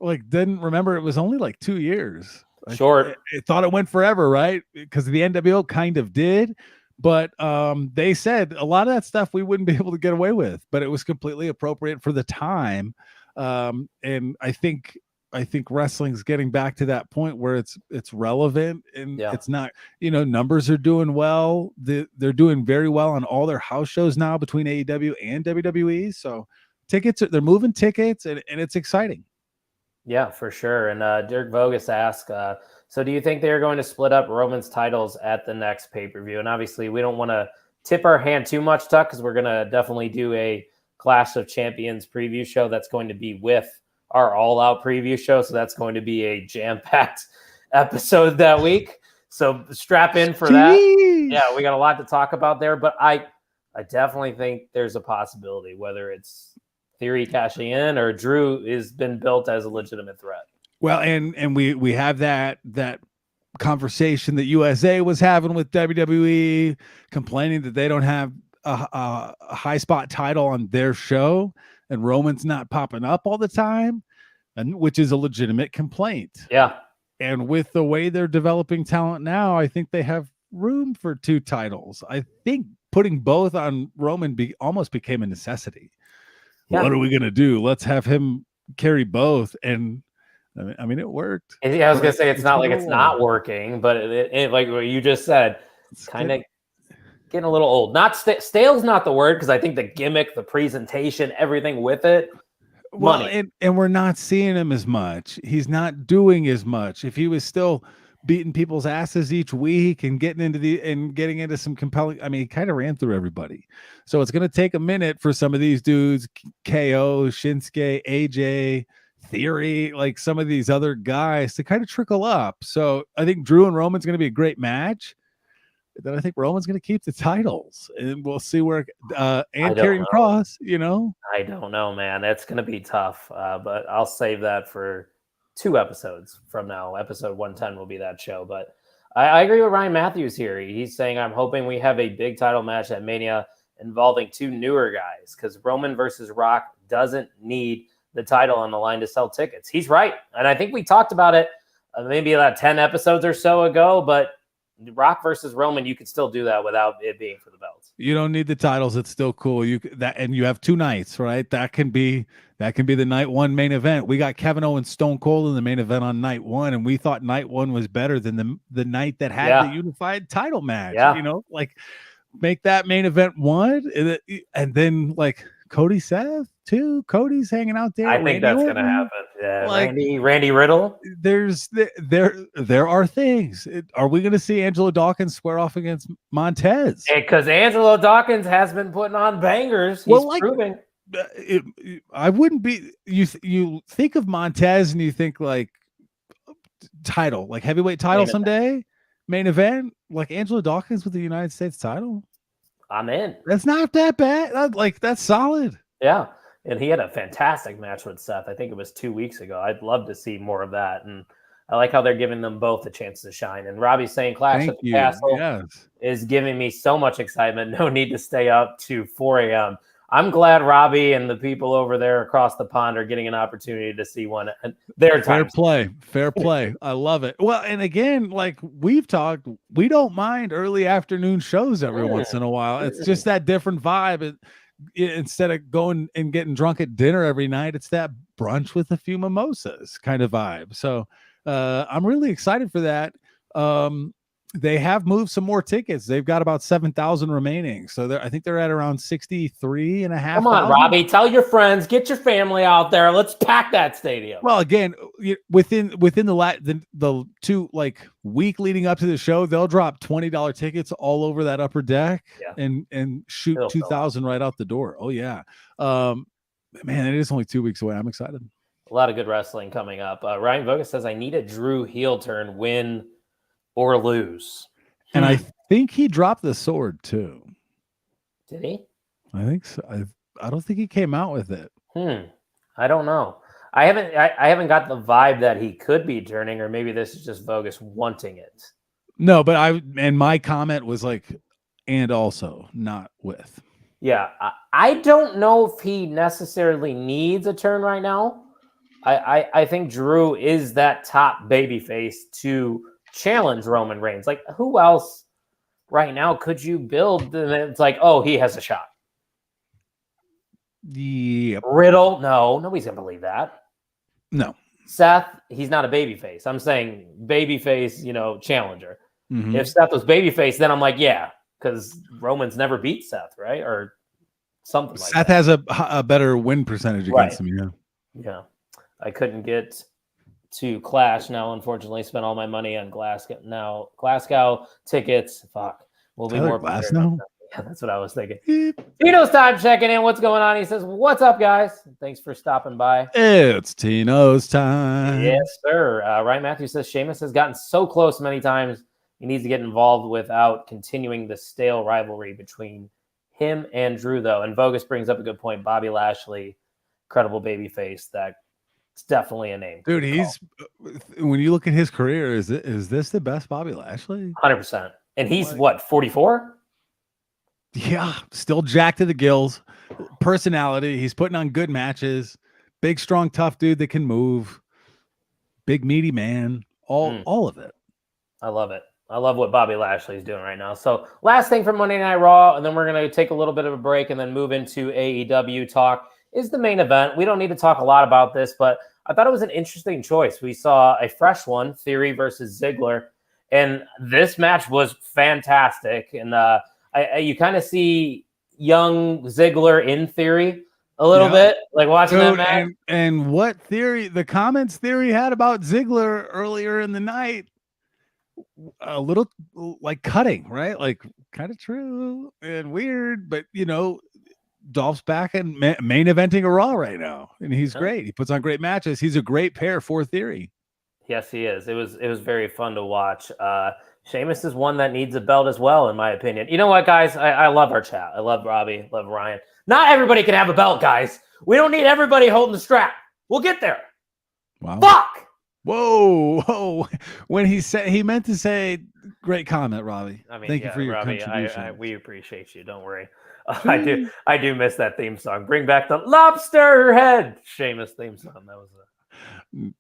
remember it was only like 2 years. Short. I thought it went forever, right? Because the NWO kind of did. But they said a lot of that stuff we wouldn't be able to get away with, but it was completely appropriate for the time. And I think wrestling's getting back to that point where it's relevant and it's not, numbers are doing well. They're doing very well on all their house shows now between AEW and WWE. So they're moving tickets and it's exciting. Yeah, for sure. And Dirk Vogus asked, so do you think they're going to split up Roman's titles at the next pay-per-view? And obviously we don't want to tip our hand too much, Tuck, because we're going to definitely do a Clash of Champions preview show that's going to be with our all-out preview show. So that's going to be a jam-packed episode that week. So strap in for that. Yeah, we got a lot to talk about there. But I definitely think there's a possibility, whether it's Theory cashing in or Drew has been built as a legitimate threat. Well, and we have that conversation that USA was having with WWE, complaining that they don't have a high spot title on their show, and Roman's not popping up all the time, and which is a legitimate complaint. Yeah. And with the way they're developing talent now, I think they have room for 2 titles. I think putting both on Roman almost became a necessity. Yeah. What are we gonna do? Let's have him carry both. And I mean, it worked. Yeah, I was gonna say it's not like it's not working, but it like what you just said, it's kind of getting a little old. Not stale's not the word, because I think the gimmick, the presentation, everything with it. Well, and we're not seeing him as much. He's not doing as much. If he was still beating people's asses each week and getting into some compelling, I mean, he kind of ran through everybody. So it's going to take a minute for some of these dudes, KO, Shinsuke, AJ, Theory, like some of these other guys, to kind of trickle up. So I think Drew and Roman's going to be a great match. Then I think Roman's going to keep the titles, and we'll see where and Karrion Kross, I don't know, man. It's going to be tough, but I'll save that for 2 episodes from now. Episode 110 will be that show. But I agree with Ryan Matthews here. He's saying, I'm hoping we have a big title match at Mania involving 2 newer guys, because Roman versus Rock doesn't need the title on the line to sell tickets. He's right. And I think we talked about it maybe about 10 episodes or so ago, but Rock versus Roman, you could still do that without it being for the belts. You don't need the titles. It's still cool. And you have 2 nights, right? That can be the night 1 main event. We got Kevin Owens Stone Cold in the main event on night 1, and we thought night 1 was better than the night that had the unified title match. Yeah. Like make that main event 1, and then like Cody Seth too. Cody's hanging out there. I think that's going to happen. Yeah, like, Randy Riddle. There are things. Are we going to see Angelo Dawkins square off against Montez? Because Angelo Dawkins has been putting on bangers. He's proving. I wouldn't be. You think of Montez and you think like title, like heavyweight title someday, main event, like Angelo Dawkins with the United States title. I'm in. That's not that bad. That's solid. Yeah. And he had a fantastic match with Seth. I think it was 2 weeks ago. I'd love to see more of that. And I like how they're giving them both a chance to shine. And Robbie's saying Clash at the Castle is giving me so much excitement. No need to stay up to 4 a.m. I'm glad Robbie and the people over there across the pond are getting an opportunity to see one at their time. Fair play. I love it. Well, and again, like we've talked, we don't mind early afternoon shows every once in a while. It's just that different vibe. Instead of going and getting drunk at dinner every night, it's that brunch with a few mimosas kind of vibe. So I'm really excited for that. They have moved some more tickets. They've got about 7,000 remaining. So I think they're at around 63 and a half. Come on, Robbie, tell your friends, get your family out there. Let's pack that stadium. Well, again, within the 2 like week leading up to the show, they'll drop $20 tickets all over that upper deck and shoot 2,000 right out the door. Oh yeah. Man, it is only 2 weeks away. I'm excited. A lot of good wrestling coming up. Ryan Vogus says, I need a Drew heel turn, win or lose. And I think he dropped the sword too. Did he? I think so. I don't think he came out with it. I don't know. I haven't got the vibe that he could be turning, or maybe this is just Vogus wanting it. No, but my comment was like, and also not with. Yeah, I don't know if he necessarily needs a turn right now. I think Drew is that top babyface to challenge Roman Reigns. Like, who else right now could you build? And it's like, oh, he has a shot. Yep. Riddle, no, nobody's gonna believe that. No. Seth, he's not a babyface. I'm saying babyface, challenger. Mm-hmm. If Seth was babyface, then I'm like, yeah, because Roman's never beat Seth, right? Or something like that. Seth has a better win percentage against him. Yeah. I couldn't get to Clash now, unfortunately. Spent all my money on Glasgow tickets. Fuck. We'll be more Glasgow. Yeah, that's what I was thinking. Tino's time checking in. What's going on? He says, what's up, guys? Thanks for stopping by. It's Tino's time. Yes, sir. Ryan Matthews says Sheamus has gotten so close many times he needs to get involved without continuing the stale rivalry between him and Drew, though. And Vogus brings up a good point. Bobby Lashley, credible babyface that it's definitely a name. Dude, he's when you look at his career, is this the best Bobby Lashley? 100%. And he's what, 44? Yeah, still jacked to the gills. Personality. He's putting on good matches. Big, strong, tough dude that can move. Big, meaty man. All of it. I love it. I love what Bobby Lashley is doing right now. So last thing from Monday Night Raw, and then we're going to take a little bit of a break and then move into AEW talk, is the main event. We don't need to talk a lot about this, but I thought it was an interesting choice. We saw a fresh one, Theory versus Ziggler, and this match was fantastic. And you kind of see young Ziggler in Theory a little bit, like watching that match. And what Theory, the comments Theory had about Ziggler earlier in the night, a little like cutting, right? Like kind of true and weird, but Dolph's back and main eventing a Raw right now, and he's great. He puts on great matches. He's a great pair for Theory. Yes, he is. It was very fun to watch. Sheamus is one that needs a belt as well, in my opinion. You know what, guys? I love our chat. I love Robbie, love Ryan. Not everybody can have a belt, guys. We don't need everybody holding the strap. We'll get there. Wow. Fuck. Whoa. When he meant to say, great comment, Robbie. I mean, thank you for your Robbie, contribution. we appreciate you. Don't worry. I do miss that theme song. Bring back the lobster head Sheamus theme song. That was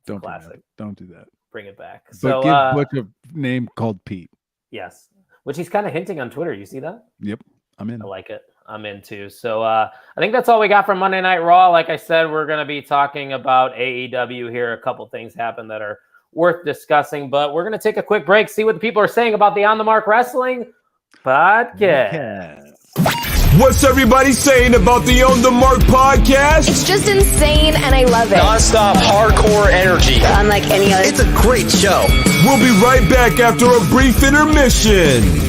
a classic. Don't do that. Bring it back. But So give Butch a name called Pete. Yes, which he's kind of hinting on Twitter. You see that? Yep, I'm in. I like it. I'm into. So I think that's all we got from Monday Night Raw. Like I said, we're going to be talking about AEW here. A couple things happened that are worth discussing, but we're going to take a quick break, see what the people are saying about the On the Mark Wrestling podcast. What's everybody saying about the On the Mark podcast? It's just insane, and I love it. Non-stop hardcore energy. Unlike any other. It's a great show. We'll be right back after a brief intermission.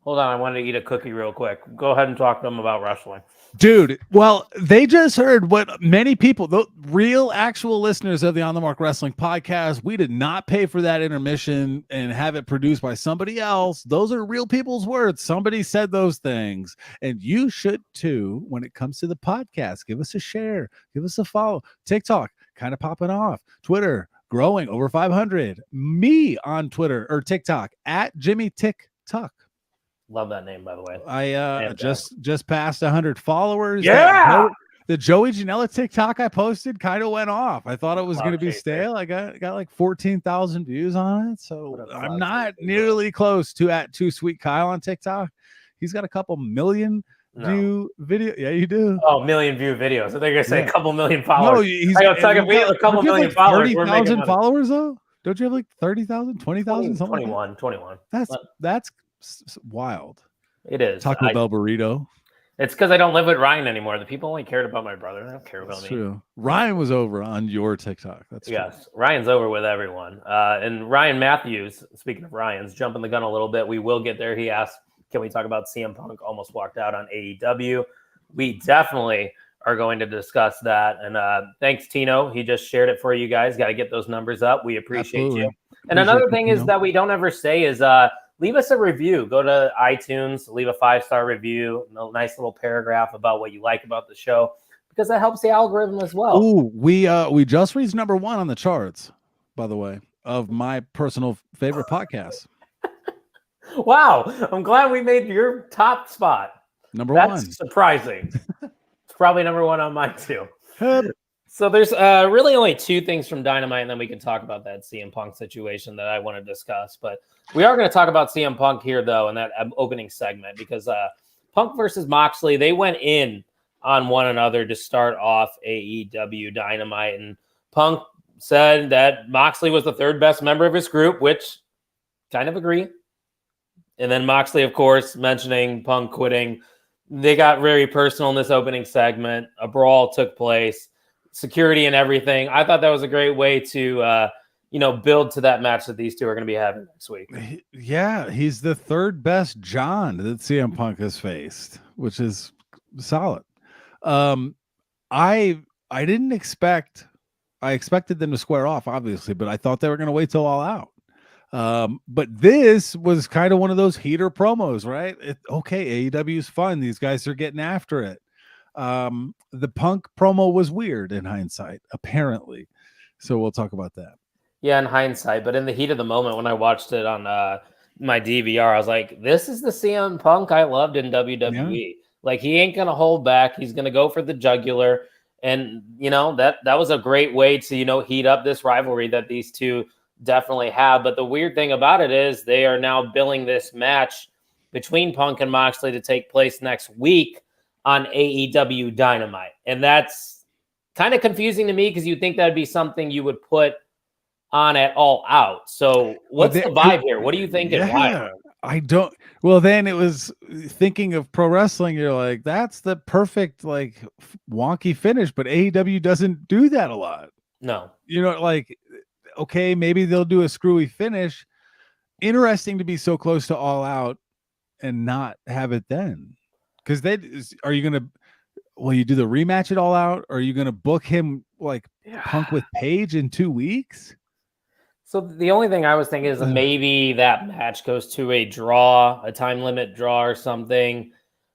Hold on, I wanted to eat a cookie real quick. Go ahead and talk to them about wrestling. Dude, well, they just heard what many people, the real actual listeners of the On the Mark Wrestling podcast, we did not pay for that intermission and have it produced by somebody else. Those are real people's words. Somebody said those things, and you should too when it comes to the podcast. Give us a share, give us a follow. TikTok kind of popping off. Twitter growing over 500. Me on Twitter or TikTok at Jimmy TikTok. Love that name, by the way. I just passed 100 followers. Yeah. The Joey Janela TikTok I posted kind of went off. I thought it was going to be stale. I got like 14,000 views on it. So I'm not nearly close to at Too Sweet Kyle on TikTok. He's got a couple million view video. Yeah, you do. Oh, million view videos. I think I say a couple million followers. No, he's a couple million followers. 30,000 followers though. Don't you have like 30,000, 20,000, something? 21. That's wild. It is. Taco Bell burrito. It's because I don't live with Ryan anymore. The people only cared about my brother. They don't care about me. True. Ryan was over on your TikTok. That's true. Yes. Ryan's over with everyone. And Ryan Matthews, speaking of Ryan's, jumping the gun a little bit. We will get there. He asked, can we talk about CM Punk almost walked out on AEW? We definitely are going to discuss that. And thanks, Tino. He just shared it for you guys. Got to get those numbers up. We appreciate you. And another thing is that we don't ever say is leave us a review. Go to iTunes, leave a 5-star review, a nice little paragraph about what you like about the show, because that helps the algorithm as well. Ooh, we just reached number 1 on the charts, by the way, of my personal favorite podcasts. Wow. I'm glad we made your top spot. Number 1. That's surprising. It's probably number 1 on mine too. So there's really only 2 things from Dynamite, and then we can talk about that CM Punk situation that I want to discuss. But we are going to talk about CM Punk here, though, in that opening segment, because Punk versus Moxley, they went in on one another to start off AEW Dynamite. And Punk said that Moxley was the 3rd best member of his group, which kind of agree. And then Moxley, of course, mentioning Punk quitting. They got very personal in this opening segment. A brawl took place. Security and everything. I thought that was a great way to, build to that match that these two are going to be having next week. Yeah, he's the 3rd best John that CM Punk has faced, which is solid. I didn't expect. I expected them to square off, obviously, but I thought they were going to wait till All Out. But this was kind of one of those heater promos, right? Okay, AEW is fun. These guys are getting after it. The Punk promo was weird in hindsight, apparently. So we'll talk about that. Yeah, in hindsight, but in the heat of the moment when I watched it on my DVR, I was like, this is the CM Punk I loved in WWE. Yeah. Like, he ain't going to hold back. He's going to go for the jugular. And, that was a great way to, heat up this rivalry that these two definitely have. But the weird thing about it is they are now billing this match between Punk and Moxley to take place next week on AEW Dynamite. And that's kind of confusing to me because you'd think that'd be something you would put on at All Out. So what's the vibe here? What do you think? Yeah, I don't. Well, then it was thinking of pro wrestling. You're like, that's the perfect like wonky finish, but AEW doesn't do that a lot. No, like, okay, maybe they'll do a screwy finish. Interesting to be so close to All Out and not have it then. Because are you gonna? Will you do the rematch at All Out? Or are you gonna book him like Punk with Paige in 2 weeks? So the only thing I was thinking is maybe that match goes to a draw, a time limit draw or something,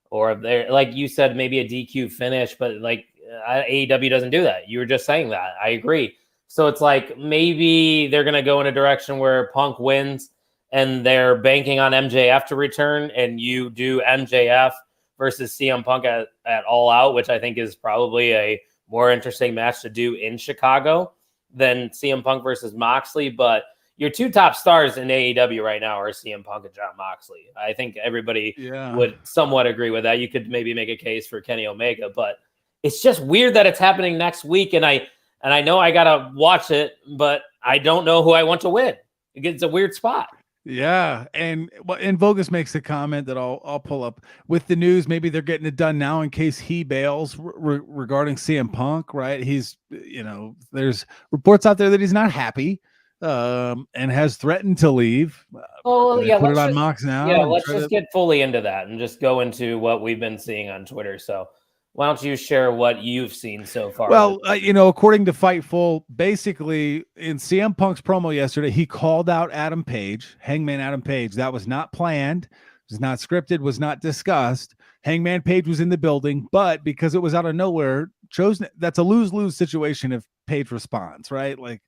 or there, like you said, maybe a DQ finish. But like AEW doesn't do that. You were just saying that. I agree. So it's like maybe they're gonna go in a direction where Punk wins, and they're banking on MJF to return, and you do MJF versus CM Punk at All Out, which I think is probably a more interesting match to do in Chicago than CM Punk versus Moxley. But your two top stars in AEW right now are CM Punk and Jon Moxley. I think everybody would somewhat agree with that. You could maybe make a case for Kenny Omega, but it's just weird that it's happening next week. And I know I got to watch it, but I don't know who I want to win. It's a weird spot. Yeah, and Vogus makes a comment that I'll pull up with the news. Maybe they're getting it done now in case he bails regarding CM Punk, right? He's, there's reports out there that he's not happy and has threatened to leave. Oh, yeah, put it on Mox now. Yeah, let's just get fully into that and just go into what we've been seeing on Twitter. So why don't you share what you've seen so far? Well, according to Fightful, basically in CM Punk's promo yesterday, he called out Adam Page, Hangman Adam Page. That was not planned, was not scripted, was not discussed. Hangman Page was in the building, but because it was out of nowhere, that's a lose-lose situation if Page responds, right? Like,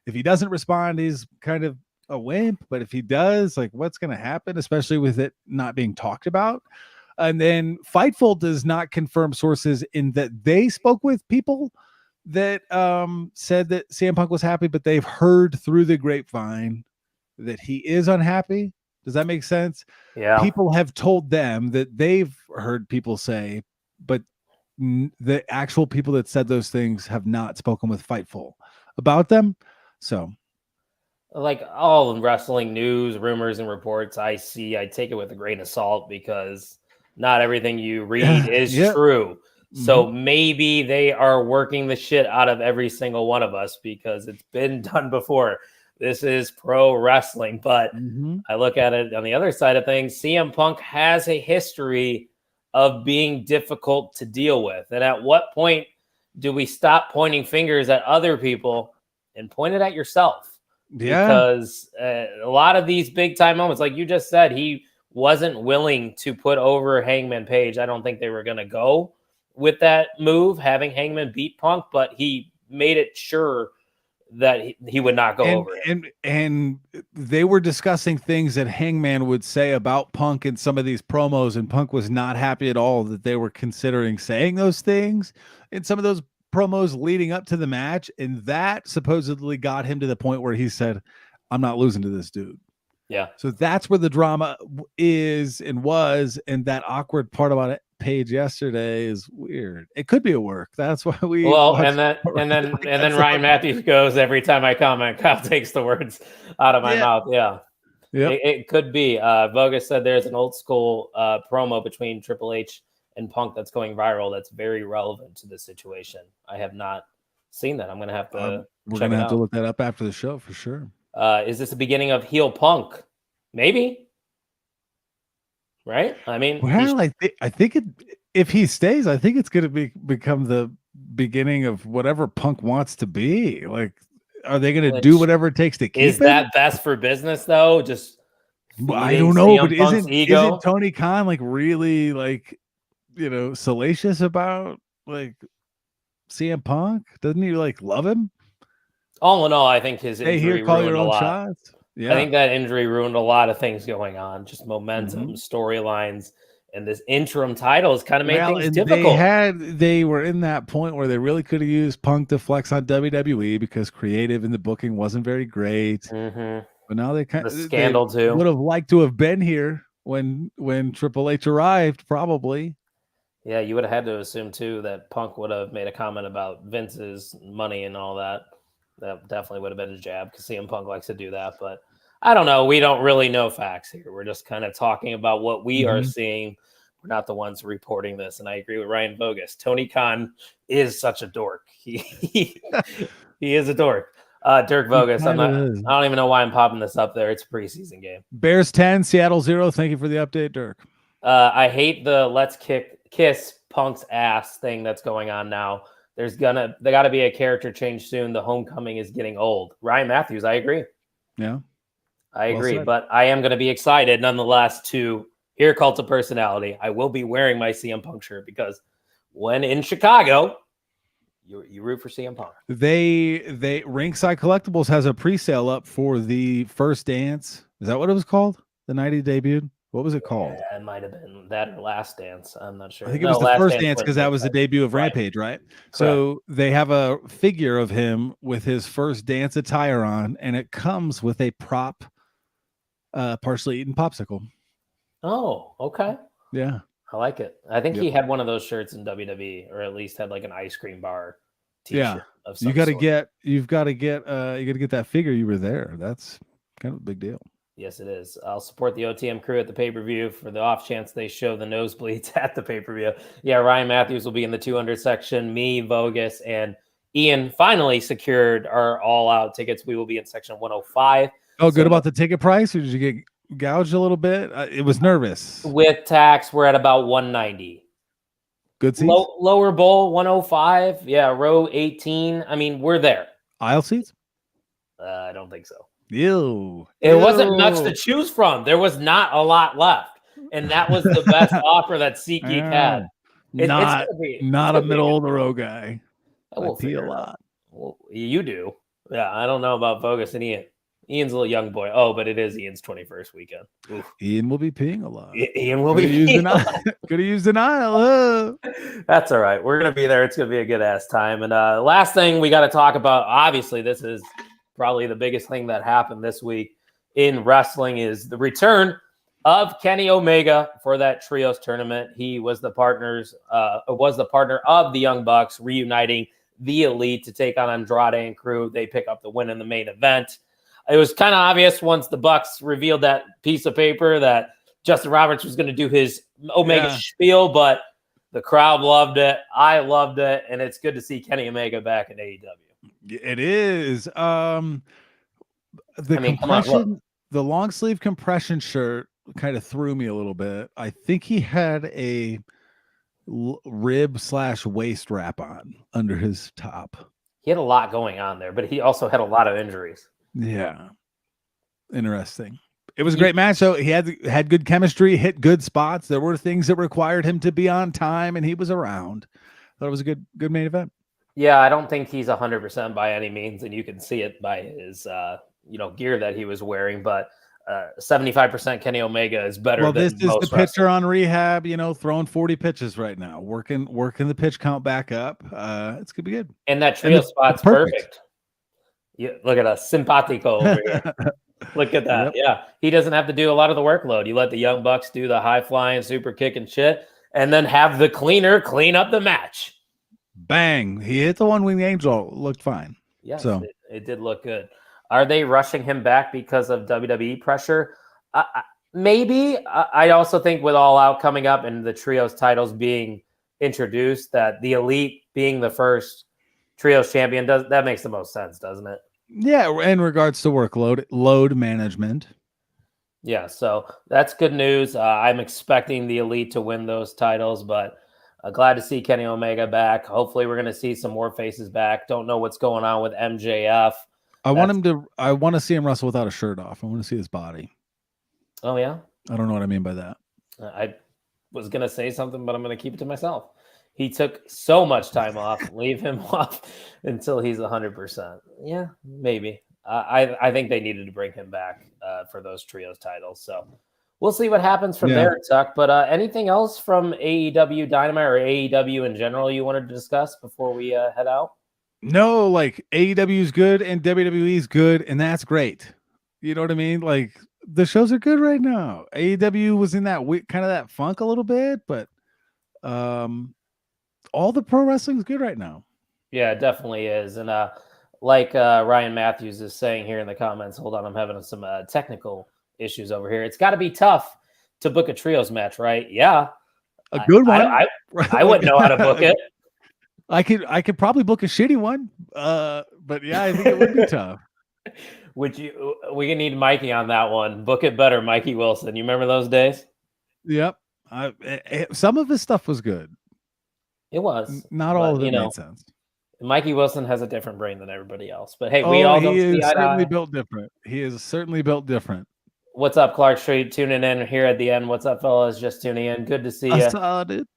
if he doesn't respond, he's kind of a wimp, but if he does, like, what's going to happen, especially with it not being talked about? And then Fightful does not confirm sources in that they spoke with people that said that CM Punk was happy, but they've heard through the grapevine that he is unhappy. Does that make sense? Yeah. People have told them that they've heard people say, but the actual people that said those things have not spoken with Fightful about them. So, like all wrestling news, rumors, and reports I take it with a grain of salt because not everything you read is true. So maybe they are working the shit out of every single one of us because it's been done before. This is pro wrestling. But I look at it on the other side of things. CM Punk has a history of being difficult to deal with. And at what point do we stop pointing fingers at other people and point it at yourself? Yeah. Because a lot of these big time moments, like you just said, he wasn't willing to put over Hangman Page. I don't think they were going to go with that move, having Hangman beat Punk, but he made it sure that he would not go over it. And they were discussing things that Hangman would say about Punk in some of these promos, and Punk was not happy at all that they were considering saying those things in some of those promos leading up to the match. And that supposedly got him to the point where he said, I'm not losing to this dude. Yeah. So that's where the drama is and was, and that awkward part about it. Page yesterday is weird. It could be a work. That's why we. Well, and then Ryan Matthews goes, every time I comment, Kyle takes the words out of my mouth. Yeah. It could be. Vogus said there's an old school promo between Triple H and Punk that's going viral. That's very relevant to the situation. I have not seen that. I'm going to have to. We're going to have to look that up after the show for sure. Is this the beginning of heel Punk? Maybe. Right? I mean, well, I think if he stays, I think it's going to become the beginning of whatever Punk wants to be. Like, are they going to do whatever it takes to keep Is him? that best for business though? Just I don't know, CM but Punk's isn't Tony Khan like really like salacious about like CM Punk? Doesn't he like love him? All in all, I think his Hey, injury here, call ruined your a own lot. shots. Yeah, I think that injury ruined a lot of things going on, just momentum, storylines, and this interim title has kind of made things difficult. They were in that point where they really could have used Punk to flex on WWE because creative in the booking wasn't very great. But now they kind of scandal too. Would have liked to have been here when Triple H arrived, probably. Yeah, you would have had to assume too that Punk would have made a comment about Vince's money and all that. That definitely would have been a jab because CM Punk likes to do that. But I don't know. We don't really know facts here. We're just kind of talking about what we are seeing. We're not the ones reporting this. And I agree with Ryan Bogus. Tony Khan is such a dork. He is a dork. Dirk Bogus. I don't even know why I'm popping this up there. It's a preseason game. Bears 10, Seattle 0. Thank you for the update, Dirk. I hate the let's kiss Punk's ass thing that's going on now. There got to be a character change soon. The homecoming is getting old. Ryan Matthews, I agree. Yeah, I agree. But I am going to be excited nonetheless to hear Cult of Personality. I will be wearing my CM Punk shirt because when in Chicago, you root for CM Punk. They Ringside Collectibles has a pre-sale up for the First Dance. Is that what it was called? The night he debuted? What was it called? Yeah, it might have been that or Last Dance. I'm not sure. I think it was the First Dance because that was the debut of Rampage, right? So they have a figure of him with his First Dance attire on, and it comes with a prop partially eaten popsicle. Oh, okay. Yeah. I like it. I think he had one of those shirts in WWE, or at least had like an ice cream bar t-shirt of some you've got to get that figure. You were there. That's kind of a big deal. Yes, it is. I'll support the OTM crew at the pay-per-view for the off chance they show the nosebleeds at the pay-per-view. Yeah, Ryan Matthews will be in the 200 section. Me, Vogus, and Ian finally secured our all-out tickets. We will be in section 105. Oh, good about the ticket price? Or did you get gouged a little bit? It was nervous. With tax, we're at about 190. Good seats? Lower bowl, 105. Yeah, row 18. I mean, we're there. Aisle seats? I don't think so. Ew. It wasn't much to choose from. There was not a lot left. And that was the best offer that SeatGeek had. Not a middle of the road guy. I pee a lot. Well, you do. Yeah, I don't know about Vogus and Ian. Ian's a little young boy. Oh, but it is Ian's 21st weekend. Oof. Ian will be peeing a lot. Ian will be peeing a lot. Could have used an aisle. That's all right. We're going to be there. It's going to be a good ass time. And last thing we got to talk about, obviously, this is probably the biggest thing that happened this week in wrestling is the return of Kenny Omega for that trios tournament. He was the partner of the Young Bucks, reuniting the Elite to take on Andrade and crew. They pick up the win in the main event. It was kind of obvious once the Bucks revealed that piece of paper that Justin Roberts was going to do his Omega spiel, but the crowd loved it. I loved it, and it's good to see Kenny Omega back in AEW. It is. The long sleeve compression shirt kind of threw me a little bit. I think he had a rib/waist wrap on under his top. He had a lot going on there, but he also had a lot of injuries. Yeah. Interesting. It was a great match. So he had good chemistry, hit good spots. There were things that required him to be on time, and he was around. Thought it was a good main event. Yeah, I don't think he's 100% by any means, and you can see it by his gear that he was wearing. But 75% Kenny Omega is better. Well, than this is most the pitcher on rehab. Throwing 40 pitches right now, working the pitch count back up. It's gonna be good. And that trio spot's perfect. Yeah, look at us, simpatico over here. Look at that. Yep. Yeah, he doesn't have to do a lot of the workload. You let the Young Bucks do the high flying, super kick and shit, and then have the cleaner clean up the match. Bang! He hit the one wing angel. Looked fine. Yes, so it did look good. Are they rushing him back because of WWE pressure? Maybe. I also think with All Out coming up and the trios titles being introduced, that the Elite being the first trios champion that makes the most sense, doesn't it? Yeah, in regards to load management. Yeah, so that's good news. I'm expecting the Elite to win those titles, but glad to see Kenny Omega back. Hopefully we're going to see some more faces back. Don't know what's going on with MJF. I want to see him wrestle without a shirt off. I want to see his body. Oh yeah. I don't know what I mean by that. I was gonna say something, but I'm gonna keep it to myself. He took so much time off. Leave him off until he's 100%. Yeah, maybe. I think they needed to bring him back for those trios titles. So we'll see what happens from there, Tuck. But anything else from AEW Dynamite or AEW in general you wanted to discuss before we head out? No, like AEW is good and WWE is good, and that's great. You know what I mean? Like the shows are good right now. AEW was in that kind of that funk a little bit, but all the pro wrestling is good right now. Yeah, it definitely is. And like Ryan Matthews is saying here in the comments, hold on, I'm having some technical issues over here. It's got to be tough to book a trios match, right? Yeah. A good one. I wouldn't know how to book it. I could probably book a shitty one. But yeah, I think it would be tough. We need Mikey on that one. Book it better, Mikey Wilson. You remember those days? Yep. Some of his stuff was good. It was. Not all of it made sense. Mikey Wilson has a different brain than everybody else. But hey, we all don't see eye to eye. Built different. He is certainly built different. What's up, Clark Street? Tuning in here at the end. What's up, fellas? Just tuning in. Good to see you. I saw it.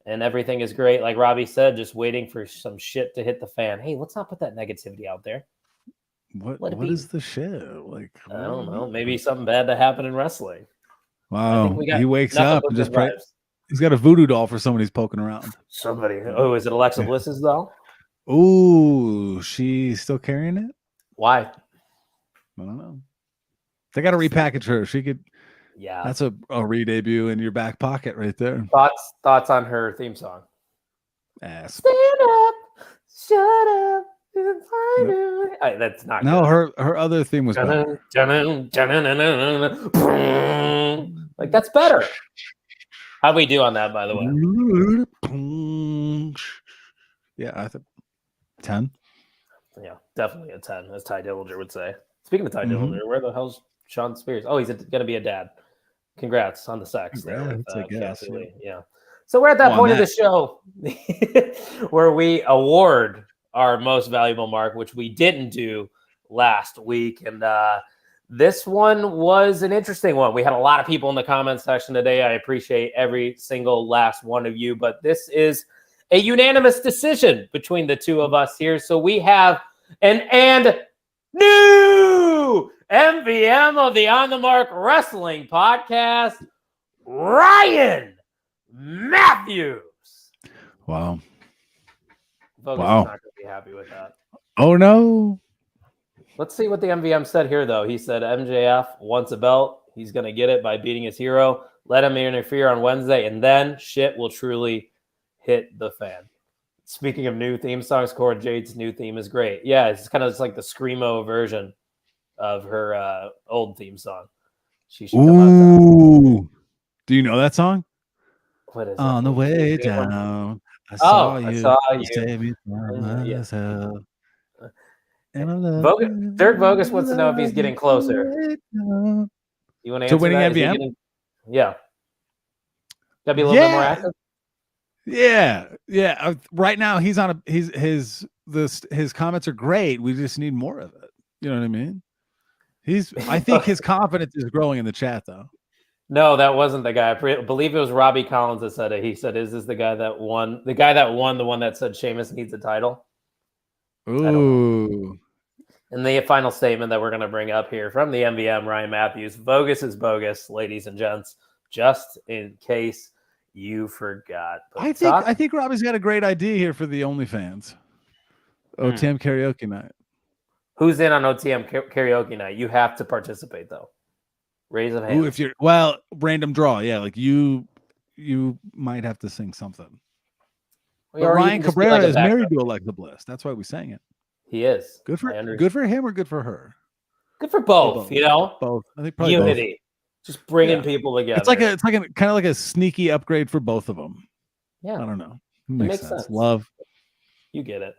And everything is great. Like Robbie said, just waiting for some shit to hit the fan. Hey, let's not put that negativity out there. What is the shit? Like, I don't know. Maybe something bad to happen in wrestling. Wow. He wakes up and just prays. He's got a voodoo doll for somebody who's poking around. Somebody. Oh, is it Alexa Bliss's doll? Ooh, she's still carrying it? Why? I don't know. They got to repackage her. She could. Yeah. That's a re-debut in your back pocket right there. Thoughts on her theme song? Ass. Stand up, shut up. That's not no. good. Her other theme was better. Like that's better. How'd we do on that, by the way? Yeah, I think 10. Yeah, definitely a 10, as Ty Dillinger would say. Speaking of Ty Dillinger, where the hell's Sean Spears? Oh, he's going to be a dad. Congrats on the sex there with Cassie Lee. Yeah. So we're at that point of the show where we award our most valuable mark, which we didn't do last week. And this one was an interesting one. We had a lot of people in the comment section today. I appreciate every single last one of you, but this is a unanimous decision between the two of us here. So we have an new MVM of the On the Mark Wrestling Podcast, Ryan Matthews. Wow. Bogus is not going to be happy with that. Oh, no. Let's see what the MVM said here, though. He said MJF wants a belt. He's going to get it by beating his hero. Let him interfere on Wednesday, and then shit will truly hit the fan. Speaking of new theme songs, Cora Jade's new theme is great. Yeah, it's kind of just like the Screamo version of her old theme song. She should come out. Do you know that song? What is On it? the way down, I saw you. Save me from myself. Dirk Bogus wants to know if he's getting closer. You want to answer winning that? MVM? Yeah. Gotta be a little bit more active. Yeah. Right now he's on his comments are great. We just need more of it. You know what I mean? I think his confidence is growing in the chat though. No, that wasn't the guy. I believe it was Robbie Collins that said it. He said, "Is this the guy that won? The guy that won, the one that said Sheamus needs a title?" Ooh. And the final statement that we're going to bring up here from the MVM, Ryan Matthews: "Bogus is bogus, ladies and gents. Just in case you forgot." But I think Robbie's got a great idea here for the OnlyFans. OTM karaoke night. Who's in on OTM karaoke night? You have to participate though. Raise of hands. If you're random draw, yeah, like you might have to sing something. But Ryan Cabrera is married to Alexa Bliss. That's why we sang it. He is. Good for him or good for her? Good for both. You know, both. I think probably unity. Both. Just bringing people together. It's like a kind of like a sneaky upgrade for both of them. Yeah, I don't know. It makes sense. Love. You get it.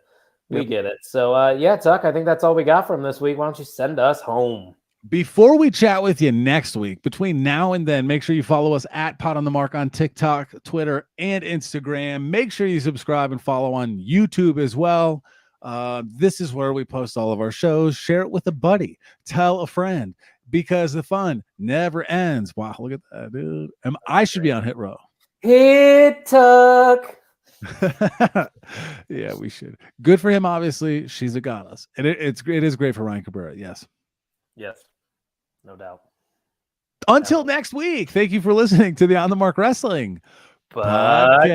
We get it. So yeah, Tuck, I think that's all we got from this week. Why don't you send us home? Before we chat with you next week, between now and then, make sure you follow us at Pot on the Mark on TikTok, Twitter, and Instagram. Make sure you subscribe and follow on YouTube as well. This is where we post all of our shows. Share it with a buddy. Tell a friend, because the fun never ends. Wow, look at that, dude. I should be on Hit Row. Hit Tuck. Yeah, we should. Good for him, obviously. She's a goddess. And it is great for Ryan Cabrera. Yes. Yes, no doubt. Until next week, thank you for listening to the On the Mark Wrestling Podcast.